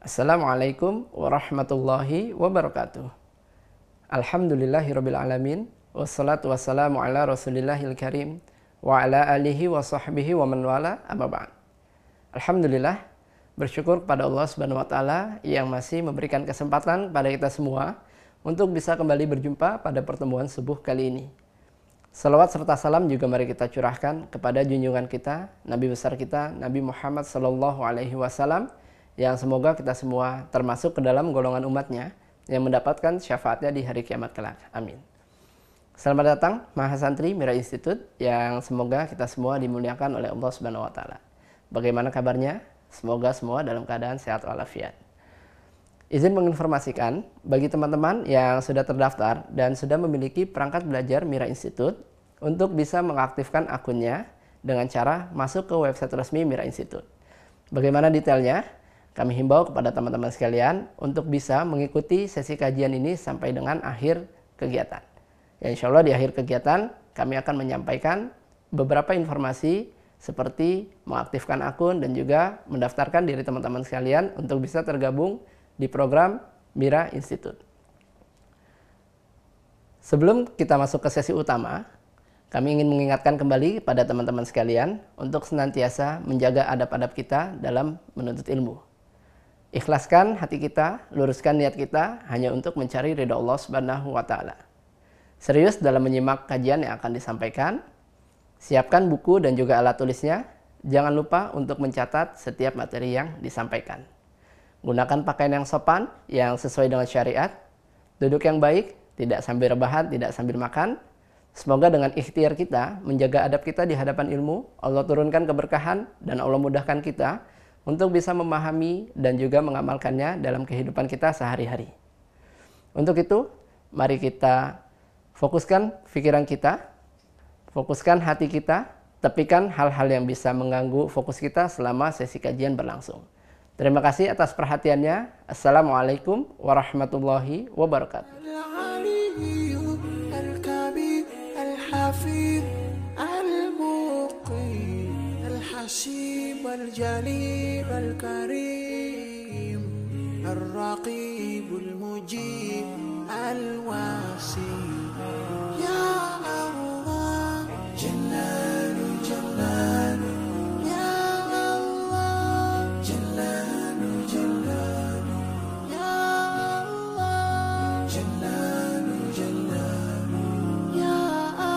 Assalamualaikum warahmatullahi wabarakatuh. Alhamdulillahirabbil alamin wassalatu wassalamu ala rasulillahil karim wa ala alihi wa sahbihi wa man wala amma ba'd. Alhamdulillah, bersyukur kepada Allah Subhanahu wa taala yang masih memberikan kesempatan pada kita semua untuk bisa kembali berjumpa pada pertemuan subuh kali ini. Salawat serta salam juga mari kita curahkan kepada junjungan kita, Nabi besar kita, Nabi Muhammad sallallahu alaihi wasallam, yang semoga kita semua termasuk ke dalam golongan umatnya yang mendapatkan syafaatnya di hari kiamat kelak. Amin. Selamat datang Mahasantri Mira Institute yang semoga kita semua dimuliakan oleh Allah Subhanahu wa taala. Bagaimana kabarnya? Semoga semua dalam keadaan sehat walafiat. Izin menginformasikan bagi teman-teman yang sudah terdaftar dan sudah memiliki perangkat belajar Mira Institute untuk bisa mengaktifkan akunnya dengan cara masuk ke website resmi Mira Institute. Bagaimana detailnya? Kami himbau kepada teman-teman sekalian untuk bisa mengikuti sesi kajian ini sampai dengan akhir kegiatan. Ya, insya Allah di akhir kegiatan kami akan menyampaikan beberapa informasi seperti mengaktifkan akun dan juga mendaftarkan diri teman-teman sekalian untuk bisa tergabung di program Mira Institute. Sebelum kita masuk ke sesi utama, kami ingin mengingatkan kembali pada teman-teman sekalian untuk senantiasa menjaga adab-adab kita dalam menuntut ilmu. Ikhlaskan hati kita, luruskan niat kita hanya untuk mencari ridha Allah Subhanahu wa taala. Serius dalam menyimak kajian yang akan disampaikan. Siapkan buku dan juga alat tulisnya. Jangan lupa untuk mencatat setiap materi yang disampaikan. Gunakan pakaian yang sopan, yang sesuai dengan syariat. Duduk yang baik, tidak sambil rebahan, tidak sambil makan. Semoga dengan ikhtiar kita menjaga adab kita di hadapan ilmu, Allah turunkan keberkahan dan Allah mudahkan kita untuk bisa memahami dan juga mengamalkannya dalam kehidupan kita sehari-hari. Untuk itu, mari kita fokuskan pikiran kita, fokuskan hati kita, tepikan hal-hal yang bisa mengganggu fokus kita selama sesi kajian berlangsung. Terima kasih atas perhatiannya. Assalamualaikum warahmatullahi wabarakatuh. الحسيب الجليل الكريم الرقيب المجيب الواسع يا الله جلال جلال يا الله جلال جلال يا الله جلال جلال يا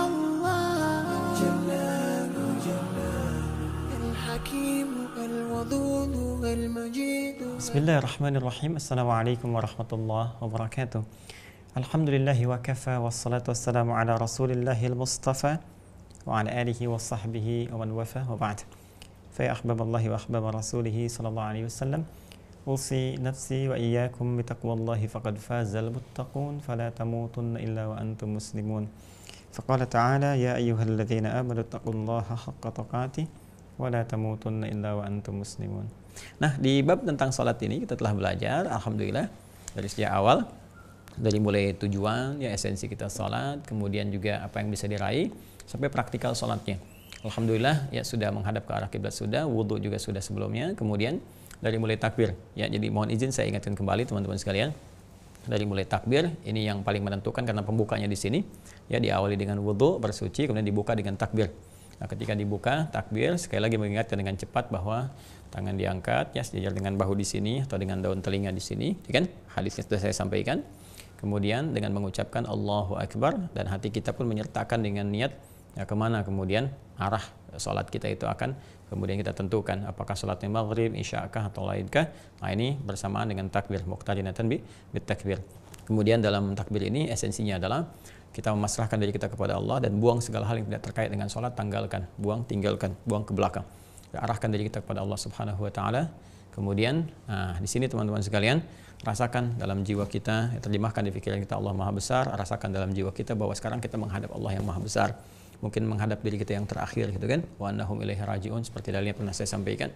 الله جلال جلال الحكيم الودود المجيد. Bismillahirrahmanirrahim. Assalamualaikum warahmatullahi wabarakatuh. Alhamdulillahi wa kafa wassalatu wassalamu ala rasulillahil mustafa wa ala alihi wa sahbihi wa man wafa wa ba'd. Fa ya ahbaballahi wa ahbaba rasulihi sallallahu alaihi wasallam, usi nafsi wa iyyakum bitaqwallahi faqad fazal muttaqun fala tamutunna illa wa antum muslimun. Faqala ta'ala ya ayyuhalladzina amanu taqullaha haqqa tuqatih wa la tamutunna illa wa antum muslimun. Nah, di bab tentang salat ini kita telah belajar alhamdulillah dari sejak awal, dari mulai tujuan ya, esensi kita salat, kemudian juga apa yang bisa diraih sampai praktikal salatnya. Alhamdulillah ya, sudah menghadap ke arah kiblat, sudah wudu juga sudah sebelumnya, kemudian dari mulai takbir ya. Jadi mohon izin saya ingatkan kembali teman-teman sekalian, dari mulai takbir ini yang paling menentukan karena pembukanya di sini ya, diawali dengan wudu bersuci kemudian dibuka dengan takbir. Nah, ketika dibuka takbir, sekali lagi mengingatkan dengan cepat bahwa tangan diangkat ya sejajar dengan bahu di sini atau dengan daun telinga di sini, ya kan? Hadisnya sudah saya sampaikan. Kemudian dengan mengucapkan Allahu Akbar dan hati kita pun menyertakan dengan niat ya, kemana kemudian arah sholat kita itu akan kemudian kita tentukan, apakah sholatnya maghrib, isyakah atau lainkah. Nah, ini bersamaan dengan takbir, muqtarinatan bit takbir. Kemudian dalam takbir ini esensinya adalah kita memasrahkan diri kita kepada Allah dan buang segala hal yang tidak terkait dengan sholat, tanggalkan, buang, tinggalkan, buang ke belakang. Arahkan diri kita kepada Allah Subhanahu wa taala. Kemudian di sini teman-teman sekalian, rasakan dalam jiwa kita, terjemahkan di pikiran kita Allah Maha Besar, rasakan dalam jiwa kita bahwa sekarang kita menghadap Allah yang Maha Besar. Mungkin menghadap diri kita yang terakhir gitu kan. Wa annahum ilaihi rajiun, seperti dalilnya pernah saya sampaikan.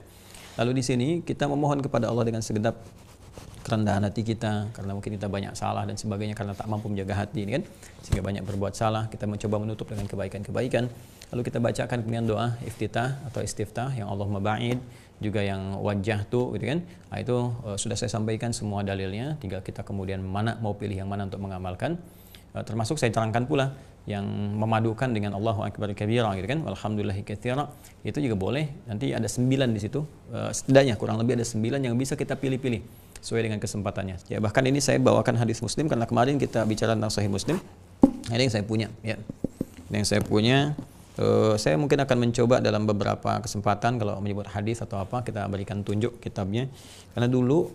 Lalu di sini kita memohon kepada Allah dengan segenap kerendahan hati kita, karena mungkin kita banyak salah dan sebagainya, karena tak mampu menjaga hati ini kan, sehingga banyak berbuat salah. Kita mencoba menutup dengan kebaikan-kebaikan. Lalu kita bacakan kemudian doa iftitah atau istiftah yang Allahumma ba'id, juga yang wajah tuh gitu kan. Nah, itu sudah saya sampaikan semua dalilnya, tinggal kita kemudian mana mau pilih yang mana untuk mengamalkan. Termasuk saya terangkan pula yang memadukan dengan Allahu akbar kabira gitu kan, walhamdulillahi katsira, itu juga boleh. Nanti ada 9 di situ, setidaknya kurang lebih ada 9 yang bisa kita pilih-pilih sesuai dengan kesempatannya. Ya, bahkan ini saya bawakan hadis Muslim karena kemarin kita bicara tentang Sahih Muslim. Ini yang saya punya, ya. Ini yang saya punya. Saya mungkin akan mencoba dalam beberapa kesempatan kalau menyebut hadis atau apa, kita berikan tunjuk kitabnya. Karena dulu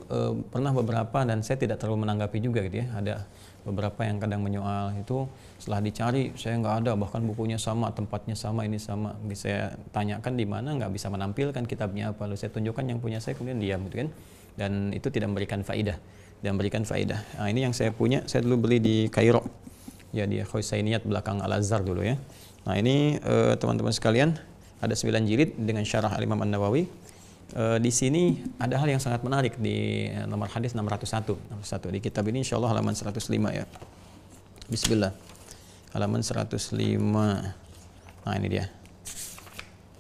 pernah beberapa dan saya tidak terlalu menanggapi juga gitu ya. Ada beberapa yang kadang menyoal itu, setelah dicari saya nggak ada, bahkan bukunya sama, tempatnya sama, ini sama. Saya tanyakan di mana, nggak bisa menampilkan kitabnya apa, lalu saya tunjukkan yang punya saya, kemudian diam gitu kan. Dan itu tidak memberikan faidah, dan memberikan faidah. Nah, ini yang saya punya, saya dulu beli di Kairo, ya di Husainiyat belakang Al-Azhar dulu ya. Nah ini teman-teman sekalian, ada 9 jilid dengan syarah Al-Imam An-Nawawi. Di sini ada hal yang sangat menarik di nomor hadis 601 di kitab ini, insyaallah halaman 105 ya. Bismillah. Halaman 105. Nah ini dia.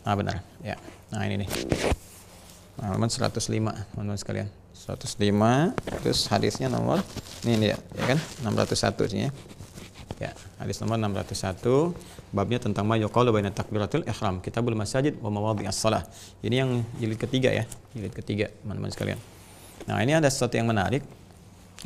Ah benar, ya. Nah ini nih. Halaman 105 teman-teman sekalian. 105 terus hadisnya nomor ini dia, ya kan? 601 sini ya. Ya, hadis nomor 601, babnya tentang ma yuqalu baina takbiratul ihram, kitabul masajid wa mawadhi'as shalah. Ini yang jilid ketiga ya, jilid ketiga teman-teman sekalian. Nah, ini ada sesuatu yang menarik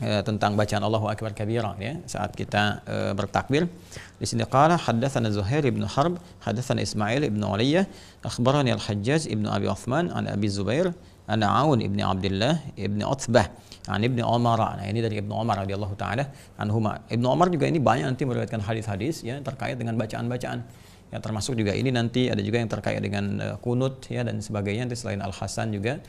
tentang bacaan Allahu akbar kabira ya saat kita bertakbir. Di sini qala haddatsana Zuhair ibn Harb, haddatsana Ismail ibn Uliyyah, akhbarani Al-Hajjaj ibn Abi Uthman an Abi Zubair, an Aun ibn Abdullah ibn Uthbah an Ibnu Umar. Nah, ini dari Ibnu Umar radhiyallahu taala anhuma. Ibnu Umar juga ini banyak nanti meriwayatkan hadis-hadis ya terkait dengan bacaan-bacaan. Ya termasuk juga ini nanti ada juga yang terkait dengan kunut ya dan sebagainya, nanti selain Al-Hasan juga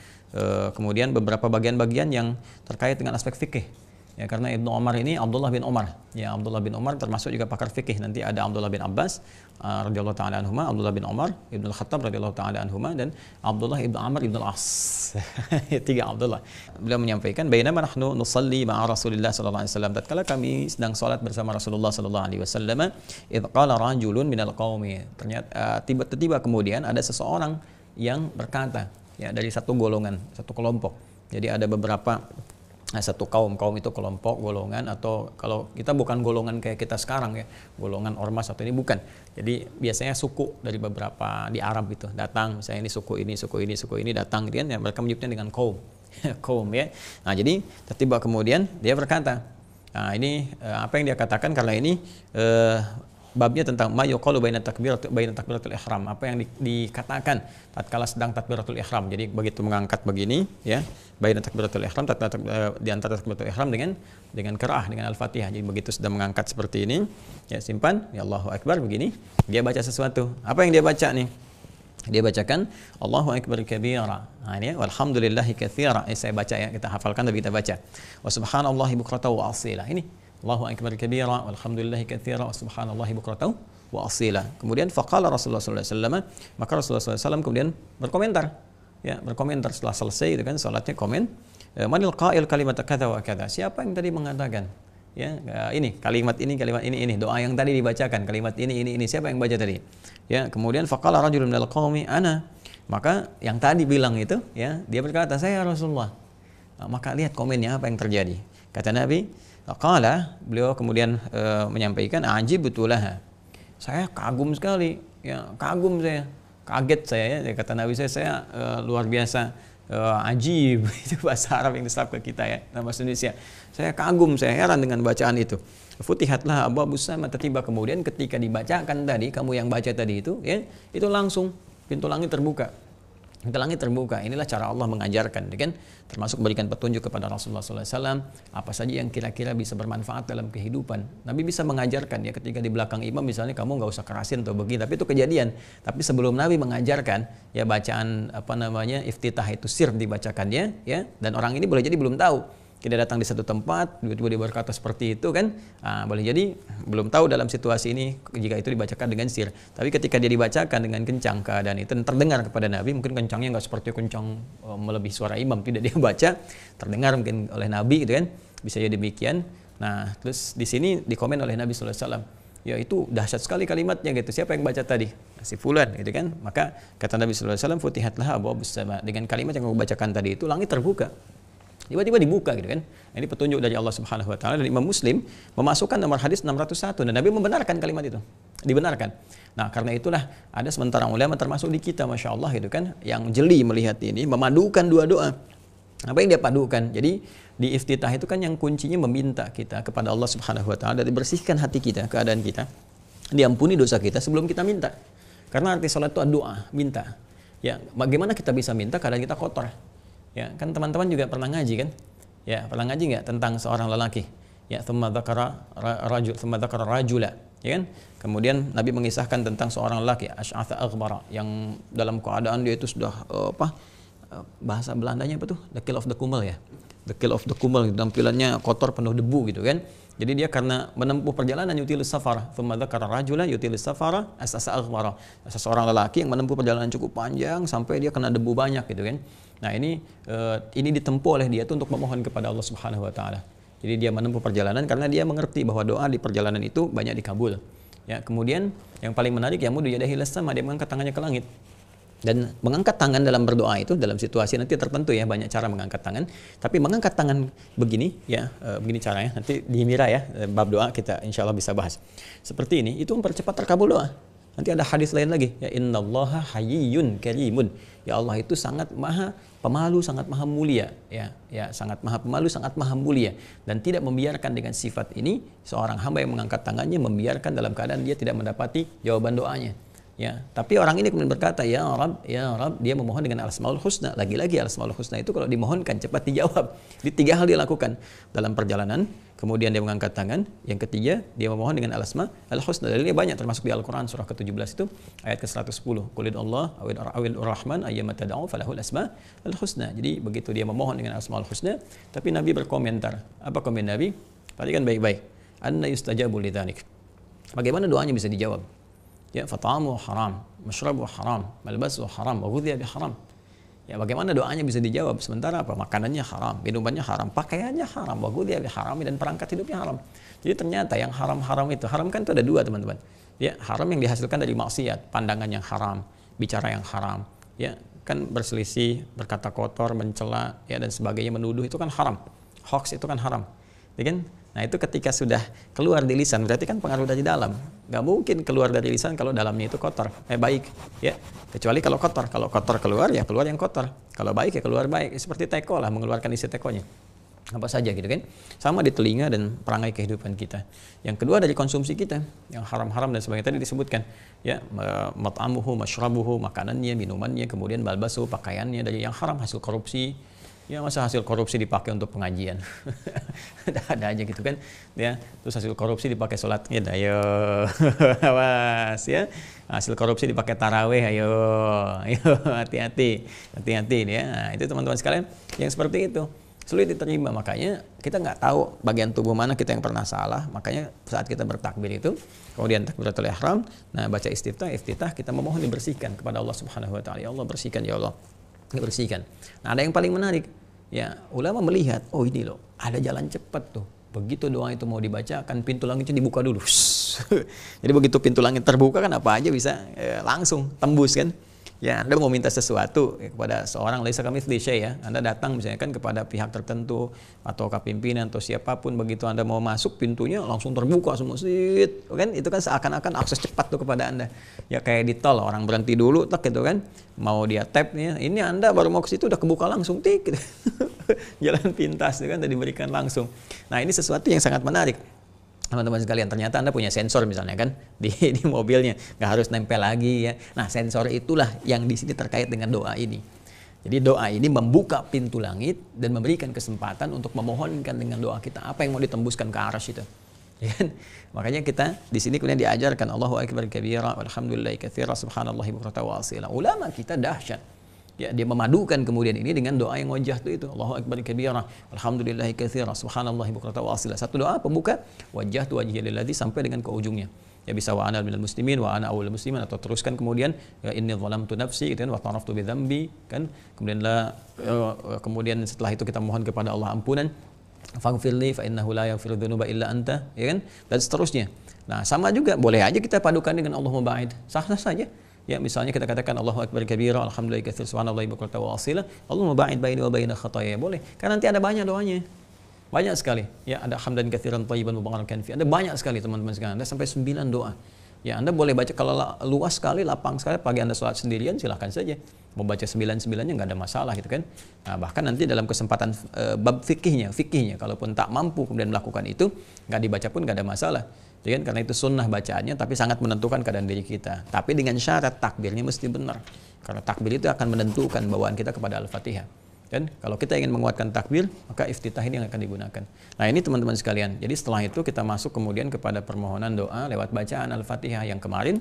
kemudian beberapa bagian-bagian yang terkait dengan aspek fikih. Ya karena Ibnu Umar ini Abdullah bin Umar. Ya Abdullah bin Umar termasuk juga pakar fikih. Nanti ada Abdullah bin Abbas radhiyallahu taala anhuma, Abdullah bin Umar, Ibnu Khattab radhiyallahu taala anhuma, dan Abdullah ibn Amr ibn al-As. 3 Abdullah. Beliau menyampaikan, "Bainama nahnu nusalli ma'a Rasulillah sallallahu alaihi wasallam." Tatkala kami sedang salat bersama Rasulullah sallallahu alaihi wasallam, idz qala rajulun minal qaumi. Ternyata tiba-tiba kemudian ada seseorang yang berkata, ya dari satu golongan, satu kelompok. Jadi ada beberapa satu kaum itu kelompok, golongan, atau kalau kita bukan golongan kayak kita sekarang ya, golongan ormas atau ini bukan. Jadi biasanya suku dari beberapa di Arab itu datang, misalnya ini suku ini datang gitu kan, ya, mereka menyebutnya dengan kaum. Kaum ya. Nah, jadi tiba kemudian dia berkata, nah ini apa yang dia katakan, karena ini babnya tentang ma yuqalu baina takbiratul ihram, apa yang dikatakan tatkala sedang takbiratul ihram. Jadi begitu mengangkat begini ya, baina takbiratul ihram, di antara takbiratul ihram dengan qiraah, dengan Al-Fatihah. Jadi begitu sudah mengangkat seperti ini, ya simpan, ya Allahu akbar begini, dia baca sesuatu. Apa yang dia baca nih? Dia bacakan Allahu akbar kabira. Nah ini walhamdulillahi katsira. Saya baca ya, kita hafalkan tapi kita baca. Wa subhanallahi bukratan wa asila. Ini Allahu akbar kabira walhamdulillahi katsira wa subhanallahi bukratan wa asila. Kemudian faqala Rasulullah sallallahu alaihi wasallam, maka Rasulullah sallallahu alaihi wasallam kemudian berkomentar. Ya, berkomentar setelah selesai itu kan salatnya, komen, manil qail kalimat kadza wa kadza. Siapa yang tadi mengatakan? Ya, ini kalimat ini, doa yang tadi dibacakan, kalimat ini, siapa yang baca tadi? Ya, kemudian faqala rajulun minal qaumi ana. Maka yang tadi bilang itu, ya, dia berkata, saya Rasulullah. Maka lihat komennya apa yang terjadi. Kata Nabi, qala, beliau kemudian menyampaikan, ajib betulaha. Saya kagum sekali, ya, kagum saya. Kaget saya ya, kata Nabi saya luar biasa ajib, itu bahasa Arab yang diserap ke kita ya, dalam bahasa Indonesia. Saya kagum, saya heran dengan bacaan itu. Futihatlah abwabus sama, tiba kemudian ketika dibacakan tadi, kamu yang baca tadi itu ya, itu langsung pintu langit terbuka. Pintu langit terbuka. Inilah cara Allah mengajarkan, kan? Termasuk berikan petunjuk kepada Rasulullah SAW apa saja yang kira-kira bisa bermanfaat dalam kehidupan. Nabi bisa mengajarkan ya, ketika di belakang imam misalnya kamu nggak usah kerasin atau begini, tapi itu kejadian. Tapi sebelum Nabi mengajarkan ya, bacaan iftitah itu sir dibacakannya ya, dan orang ini boleh jadi belum tahu. kita datang di satu tempat, tiba-tiba dia berkata seperti itu kan, boleh jadi belum tahu dalam situasi ini jika itu dibacakan dengan sir. Tapi ketika dia dibacakan dengan kencang keadaan itu terdengar kepada Nabi, mungkin kencangnya nggak seperti kencang melebihi suara imam, tidak dia baca, terdengar mungkin oleh Nabi gitu kan, bisa jadi demikian. Nah, terus di sini dikomen oleh Nabi sallallahu alaihi wasallam, ya itu dahsyat sekali kalimatnya gitu. Siapa yang baca tadi? Si fulan gitu kan. Maka kata Nabi sallallahu alaihi wasallam, futihatlah abwaabus sama. Dengan kalimat yang aku bacakan tadi itu langit terbuka. Tiba-tiba dibuka gitu kan. Ini petunjuk dari Allah Subhanahu wa taala, dan Imam Muslim memasukkan nomor hadis 601 dan Nabi membenarkan kalimat itu. Dibenarkan. Nah, karena itulah ada sementara ulama termasuk di kita Masya Allah gitu kan, yang jeli melihat ini, memadukan dua doa. Apa yang dia padukan? Jadi di iftitah itu kan yang kuncinya meminta kita kepada Allah Subhanahu wa taala, dan dibersihkan hati kita, keadaan kita, diampuni dosa kita sebelum kita minta. Karena arti salat itu doa, minta. Ya, bagaimana kita bisa minta keadaan kita kotor? Ya, kan teman-teman juga pernah ngaji kan? Ya, pernah ngaji nggak tentang seorang lelaki? Ya, thumma dzakara rajula, ya kan? Kemudian Nabi mengisahkan tentang seorang lelaki asy'atha aghbara yang dalam keadaan dia itu sudah bahasa Belandanya apa tuh? The kill of the kumel ya. The kill of the kumel, tampilannya kotor penuh debu gitu kan. Jadi dia karena menempuh perjalanan yutilus safara, thumma dzakara rajula yutilus safara asasa aghbara. Seseorang lelaki yang menempuh perjalanan cukup panjang sampai dia kena debu banyak gitu kan. Nah, ini ditempuh oleh dia itu untuk memohon kepada Allah Subhanahu wa taala. Jadi dia menempuh perjalanan karena dia mengerti bahwa doa di perjalanan itu banyak dikabul. Ya, kemudian yang paling menarik ya mudu yadahi ila sama, dia mengangkat tangannya ke langit. Dan mengangkat tangan dalam berdoa itu dalam situasi nanti tertentu ya, banyak cara mengangkat tangan. Tapi mengangkat tangan begini ya, begini caranya. Nanti di Mira ya, bab doa kita insya Allah bisa bahas. Seperti ini, itu mempercepat terkabul doa. Nanti ada hadis lain lagi, ya innallaha hayyun karimun. Ya Allah itu sangat maha pemalu, sangat maha mulia. Ya sangat maha pemalu, sangat maha mulia. Dan tidak membiarkan dengan sifat ini seorang hamba yang mengangkat tangannya membiarkan dalam keadaan dia tidak mendapati jawaban doanya. Ya, tapi orang ini kemudian berkata, ya Rabb, dia memohon dengan al-asmaul husna. Lagi-lagi al-asmaul husna itu kalau dimohonkan cepat dijawab. Di tiga hal dia lakukan dalam perjalanan, kemudian dia mengangkat tangan, yang ketiga dia memohon dengan al-asma al-husna. Dalilnya banyak termasuk di Al-Qur'an surah ke-17 itu ayat ke-110. Qulid Allah awil rahman ayyama tad'u falahul asma al-husna. Jadi begitu dia memohon dengan al-asmaul husna, tapi Nabi berkomentar. Apa komen Nabi? Perhatikan baik-baik. Anna yustajabu lidzalik. Bagaimana doanya bisa dijawab? Ya, fat'amu haram, masyrabu haram, malbasu haram, wa ghudhiya bi haram. Ya, bagaimana doanya bisa dijawab sementara apa? Makanannya haram, minumannya haram, pakaiannya haram, wa ghudhiya bi haram, dan perangkat hidupnya haram. Jadi ternyata yang haram-haram itu, haram kan itu ada dua teman-teman. Ya, haram yang dihasilkan dari maksiat, pandangan yang haram, bicara yang haram. Ya, kan berselisih, berkata kotor, mencela, ya dan sebagainya, menuduh itu kan haram. Hoax itu kan haram. Ya kan? Nah, itu ketika sudah keluar di lisan berarti kan pengaruh dari dalam. Gak mungkin keluar dari lisan kalau dalamnya itu kotor. Baik, ya. Kecuali kalau kotor. Kalau kotor keluar, ya keluar yang kotor. Kalau baik, ya keluar baik. Seperti teko lah, mengeluarkan isi tekonya. Apa saja gitu kan. Sama di telinga dan perangai kehidupan kita. Yang kedua dari konsumsi kita, yang haram-haram dan sebagainya tadi disebutkan. Ya, mat'amuhu, masyrabuhu, makanannya, minumannya, kemudian balbasu, pakaiannya dari yang haram, hasil korupsi. Ya, masa hasil korupsi dipakai untuk pengajian? Ada aja gitu kan. Ya, terus hasil korupsi dipakai sholat Id, ayo. Awas ya. Hasil korupsi dipakai tarawih, ayo. Hati-hati ya. Nah, itu teman-teman sekalian yang seperti itu sulit diterima. Makanya kita nggak tahu bagian tubuh mana kita yang pernah salah. Makanya saat kita bertakbir itu, kemudian takbiratul ihram, nah baca istiftah kita memohon dibersihkan kepada Allah Subhanahu wa taala. Ya Allah, bersihkan ya Allah. Dibersihkan. Nah, ada yang paling menarik. Ya, ulama melihat, oh ini loh, ada jalan cepat tuh. Begitu doa itu mau dibacakan, pintu langitnya dibuka dulu. Jadi begitu pintu langit terbuka kan apa aja bisa langsung tembus kan. Ya, Anda mau minta sesuatu kepada seorang, laisa kamitslihi syai' ya. Anda datang misalnya kan kepada pihak tertentu atau ke pimpinan atau siapapun, begitu Anda mau masuk pintunya langsung terbuka semua sit. Kan itu kan seakan-akan akses cepat tuh kepada Anda. Ya kayak di tol, orang berhenti dulu tak gitu kan. Mau dia tap nih, ini Anda baru mau ke situ udah kebuka langsung tik gitu. Jalan pintas itu kan tadi diberikan langsung. Nah, ini sesuatu yang sangat menarik. Teman-teman sekalian, ternyata Anda punya sensor misalnya kan di mobilnya, nggak harus nempel lagi ya. Nah, sensor itulah yang di sini terkait dengan doa ini. Jadi doa ini membuka pintu langit dan memberikan kesempatan untuk memohonkan dengan doa kita apa yang mau ditembuskan ke arsy itu. Ya kan? Makanya kita di sini kemudian diajarkan Allahu akbar kabira walhamdulillahi katsira subhanallahi bukratan wa asila. Ulama kita dahsyat. Ya, dia memadukan kemudian ini dengan doa yang wajjahtu itu. Allahu akbar kabira, alhamdulillahi katsira, subhanallahi bukratan wa asila. Satu doa pembuka, wajjahtu wajhiya lilladzi sampai dengan ke ujungnya. Ya bisa wa ana minal muslimin wa ana awwalul muslimin, atau teruskan kemudian ya inni zalamtu nafsi gitu kan wa taraftu bi dzambi kan. Kemudian setelah itu kita mohon kepada Allah ampunan. Faghfirli fa innahu la yaghfiru dzunuba illa anta, ya kan? Dan seterusnya. Nah, sama juga boleh aja kita padukan dengan Allahumma ba'id. Sah-sah saja. Ya, misalnya kita katakan Allahu akbar kabira, alhamdulillahi katsira, subhanallahi bukratan wa asila, Allahumma ba'id baini wa baina khataaya. Boleh. Karena nanti ada banyak doanya. Banyak sekali. Ya, ada hamdan katsiran thayyiban mubarakan fi. Ada banyak sekali teman-teman sekalian. Ada sampai 9 doa. Ya, Anda boleh baca kalau luas sekali, lapang sekali, pagi Anda sholat sendirian silahkan saja. Mau baca 9-9-nya nggak ada masalah gitu kan. Nah, bahkan nanti dalam kesempatan bab fikihnya, kalaupun tak mampu kemudian melakukan itu, nggak dibaca pun nggak ada masalah. Ya kan? Karena itu sunnah bacaannya, tapi sangat menentukan keadaan diri kita. Tapi dengan syarat takbirnya mesti benar. Karena takbir itu akan menentukan bawaan kita kepada Al-Fatihah. Dan kalau kita ingin menguatkan takbir, maka iftitah ini yang akan digunakan. Nah, ini teman-teman sekalian. Jadi setelah itu kita masuk kemudian kepada permohonan doa lewat bacaan Al-Fatihah yang kemarin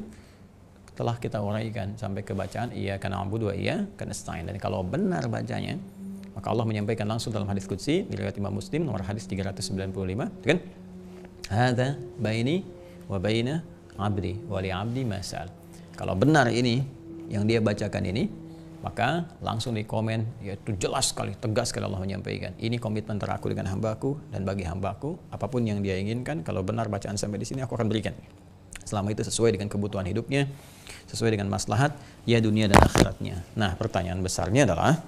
telah kita uraikan sampai ke bacaan iyyaka na'budu wa iyyaka nasta'in. Dan kalau benar bacanya, maka Allah menyampaikan langsung dalam hadis qudsi riwayat Imam Muslim nomor hadis 395, kan? Hadza baini wa baina 'abdi wa li 'abdi ma sa'al. Kalau benar ini yang dia bacakan ini, maka langsung di komen, yaitu jelas sekali, tegas sekali Allah menyampaikan, ini komitmen antara aku dengan hambaku, dan bagi hambaku apapun yang dia inginkan, kalau benar bacaan sampai di sini aku akan berikan, selama itu sesuai dengan kebutuhan hidupnya, sesuai dengan maslahat ya dunia dan akhiratnya. Nah, pertanyaan besarnya adalah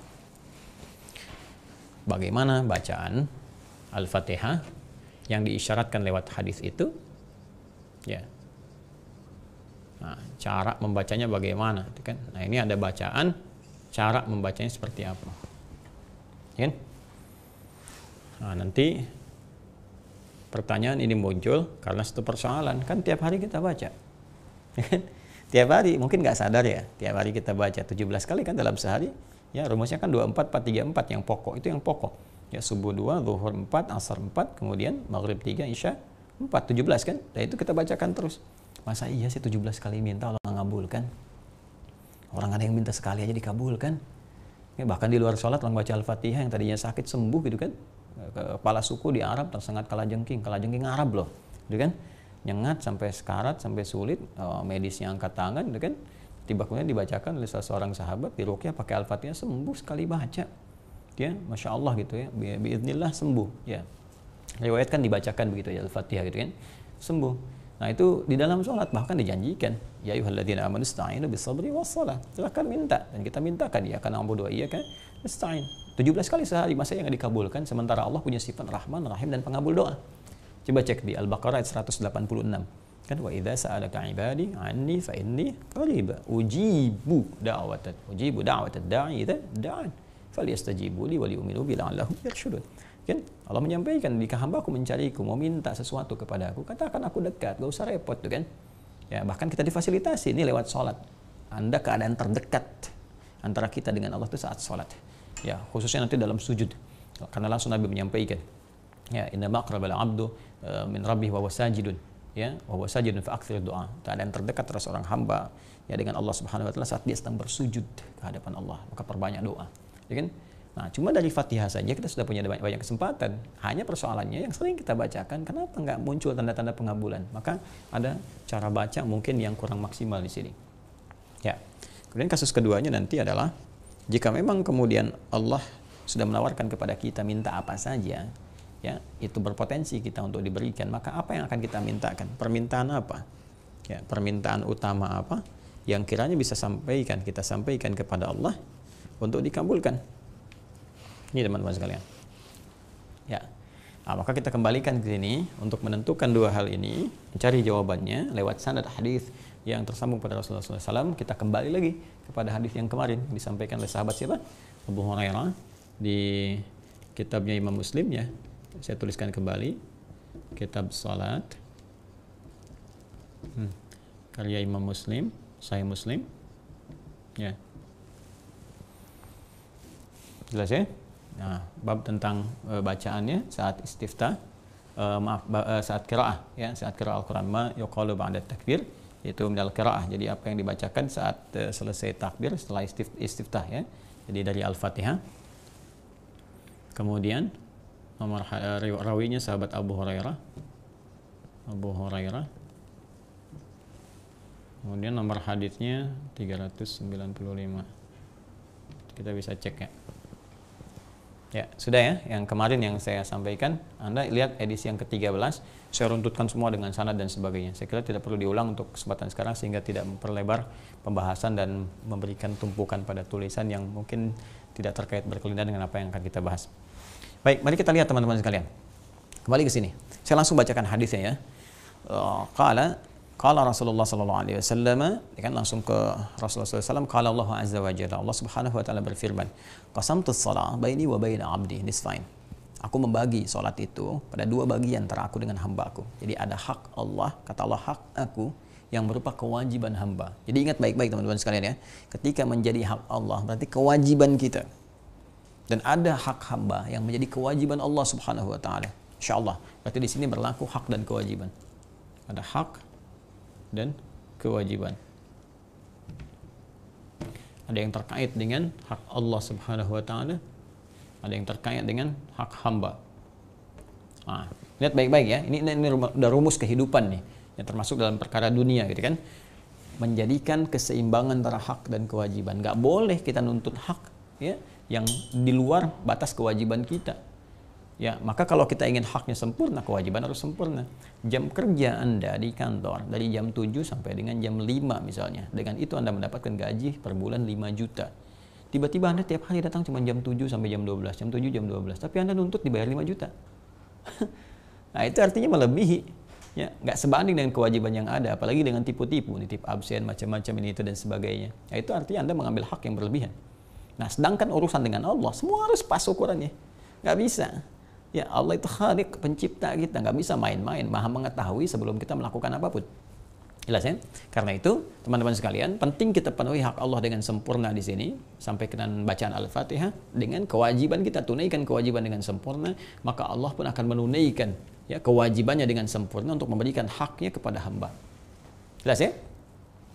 bagaimana bacaan Al-Fatihah yang diisyaratkan lewat hadis itu, ya. Nah, cara membacanya bagaimana, kan? Nah, ini ada bacaan, cara membacanya seperti apa, ya? Nah, nanti pertanyaan ini muncul karena satu persoalan, kan tiap hari kita baca, tiap hari, mungkin nggak sadar ya, tiap hari kita baca 17 kali kan dalam sehari, ya rumusnya kan 24, 4, 3, 4, yang pokok, itu yang pokok, ya subuh 2, zuhur 4, asar 4, kemudian maghrib 3, isya 4, 17 kan, dan itu kita bacakan terus. Masa iya sih 17 kali minta Allah ngabulkan? Orang ada yang minta sekali aja dikabulkan. Ya, bahkan di luar sholat orang baca Al-Fatihah yang tadinya sakit sembuh gitu kan. Kepala suku di Arab tersengat kalajengking Arab loh, gitu kan. Nyengat sampai sekarat, sampai sulit, medisnya angkat tangan gitu kan. Tiba-tiba dibacakan oleh seorang sahabat, diruqyah pakai Al-Fatihah, sembuh sekali baca. Ya, Masya Allah gitu ya. Biiznillah sembuh, ya. Riwayat kan dibacakan begitu ya Al-Fatihah gitu kan. Sembuh. Nah, itu di dalam sholat bahkan dijanjikan, ya ayyuhalladzina amanu ista'inu bis-sabri was-shalah. Silakan minta, dan kita mintakan ya karena na'budu wa iyyaka nasta'in. 17 kali sehari, masa yang dikabulkan, sementara Allah punya sifat Rahman, Rahim, dan pengabul doa. Coba cek di Al-Baqarah ayat 186. Kan wa idza sa'alaka 'ibadi 'anni fa inni qarib ujibu da'watad da'i idza da'an falyastajibu li wa liyu'minu bi la'allahum yarshudun. Kan Allah menyampaikan, jika hambaku mencariku, mau minta sesuatu kepada aku, katakan aku dekat, gak usah repot tuh kan. Ya, bahkan kita difasilitasi ini lewat sholat. Anda keadaan terdekat antara kita dengan Allah itu saat sholat. Ya, khususnya nanti dalam sujud. Karena langsung Nabi menyampaikan, ya, inna maqrabal abdu min rabbih wa wasajidun. Ya, wa wasajidun fa aktsir doa. Keadaan terdekat antara seorang hamba ya dengan Allah Subhanahu wa taala saat dia sedang bersujud ke hadapan Allah, maka perbanyak doa. Ya kan? Nah, cuma dari Fatihah saja kita sudah punya banyak kesempatan. Hanya persoalannya yang sering kita bacakan, kenapa nggak muncul tanda-tanda pengabulan? Maka ada cara baca mungkin yang kurang maksimal di sini. Ya. Kemudian kasus keduanya nanti adalah jika memang kemudian Allah sudah menawarkan kepada kita minta apa saja, ya, itu berpotensi kita untuk diberikan, maka apa yang akan kita mintakan? Permintaan apa? Ya, permintaan utama apa yang kiranya bisa kita sampaikan kepada Allah untuk dikabulkan? Ini teman-teman sekalian. Ya. Nah, maka kita kembalikan ke sini untuk menentukan dua hal ini, mencari jawabannya lewat sanad hadis yang tersambung pada Rasulullah SAW. Kita kembali lagi kepada hadis yang kemarin disampaikan oleh sahabat siapa? Abu Hurairah di kitabnya Imam Muslim ya. Saya tuliskan kembali kitab salat. Karya Imam Muslim, Sahih Muslim. Ya. Jelas ya? Nah, bab tentang bacaannya saat istiftah, saat qiraah ya, saat qiraah Al-Qur'an, ma yuqalu ba'da takbir, yaitu minal qiraah. Jadi apa yang dibacakan saat selesai takbir setelah istiftah ya. Jadi dari Al-Fatihah. Kemudian nomor rawinya sahabat Abu Hurairah. Kemudian nomor hadisnya 395. Kita bisa cek ya. Ya, sudah ya. Yang kemarin yang saya sampaikan, Anda lihat edisi yang ke-13, saya runtutkan semua dengan sanad dan sebagainya. Saya kira tidak perlu diulang untuk kesempatan sekarang sehingga tidak memperlebar pembahasan dan memberikan tumpukan pada tulisan yang mungkin tidak terkait berkelindahan dengan apa yang akan kita bahas. Baik, mari kita lihat teman-teman sekalian. Kembali ke sini. Saya langsung bacakan hadisnya ya. Qala Rasulullah sallallahu alaihi wasallam, kan langsung ke Rasulullah sallallahu alaihi wasallam, qala Allah azza wa jalla, Allah Subhanahu wa taala berfirman, qasamtus shalah baini wa baina abdi nisfain. Aku membagi salat itu pada dua bagian antara aku dengan hamba-Ku. Jadi ada hak Allah, kata Allah, hak aku yang berupa kewajiban hamba. Jadi ingat baik-baik teman-teman sekalian ya. Ketika menjadi hak Allah berarti kewajiban kita. Dan ada hak hamba yang menjadi kewajiban Allah Subhanahu wa taala. Insyaallah. Berarti di sini berlaku hak dan kewajiban. Ada hak dan kewajiban. Ada yang terkait dengan hak Allah Subhanahu wa taala, ada yang terkait dengan hak hamba. Nah, lihat baik-baik ya. Ini udah rumus kehidupan nih, yang termasuk dalam perkara dunia gitu kan. Menjadikan keseimbangan antara hak dan kewajiban. Nggak boleh kita nuntut hak ya yang di luar batas kewajiban kita. Ya, maka kalau kita ingin haknya sempurna, kewajiban harus sempurna. Jam kerja Anda di kantor dari jam 7 sampai dengan jam 5 misalnya. Dengan itu Anda mendapatkan gaji per bulan 5 juta. Tiba-tiba Anda tiap hari datang cuma jam 7 sampai jam 12, jam 7 jam 12, tapi Anda nuntut dibayar 5 juta. Nah, itu artinya melebihi. Ya, nggak sebanding dengan kewajiban yang ada, apalagi dengan tipu-tipu, nitip absen, macam-macam ini itu dan sebagainya. Nah, itu artinya Anda mengambil hak yang berlebihan. Nah, sedangkan urusan dengan Allah, semua harus pas ukurannya. Nggak bisa. Ya, Allah itu Khaliq, pencipta kita, nggak bisa main-main, maha mengetahui sebelum kita melakukan apapun. Jelas ya? Karena itu, teman-teman sekalian, penting kita penuhi hak Allah dengan sempurna di sini, sampai dengan bacaan Al-Fatihah, dengan kewajiban kita tunaikan kewajiban dengan sempurna, maka Allah pun akan menunaikan ya kewajibannya dengan sempurna untuk memberikan haknya kepada hamba. Jelas ya?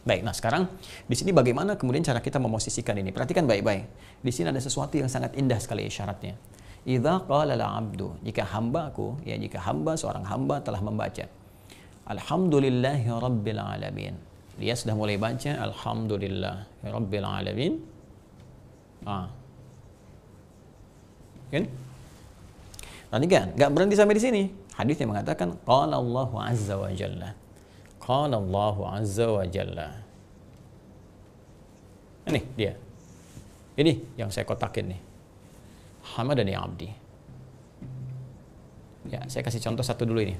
Baik, nah sekarang di sini bagaimana kemudian cara kita memosisikan ini? Perhatikan baik-baik. Di sini ada sesuatu yang sangat indah sekali isyaratnya. Idza qala al-'abdu, jika hambaku, ya jika hamba, seorang hamba telah membaca Alhamdulillahi Rabbil Alamin. Dia sudah mulai baca Alhamdulillahi Rabbil Alamin. Kan? Perhatikan, nggak berhenti sampai di sini. Hadisnya mengatakan qala Allahu azza wa jalla. Qala Allahu azza wa jalla. Ini dia. Ini yang saya kotakin nih. Hamadani abdi. Ya, saya kasih contoh satu dulu ini.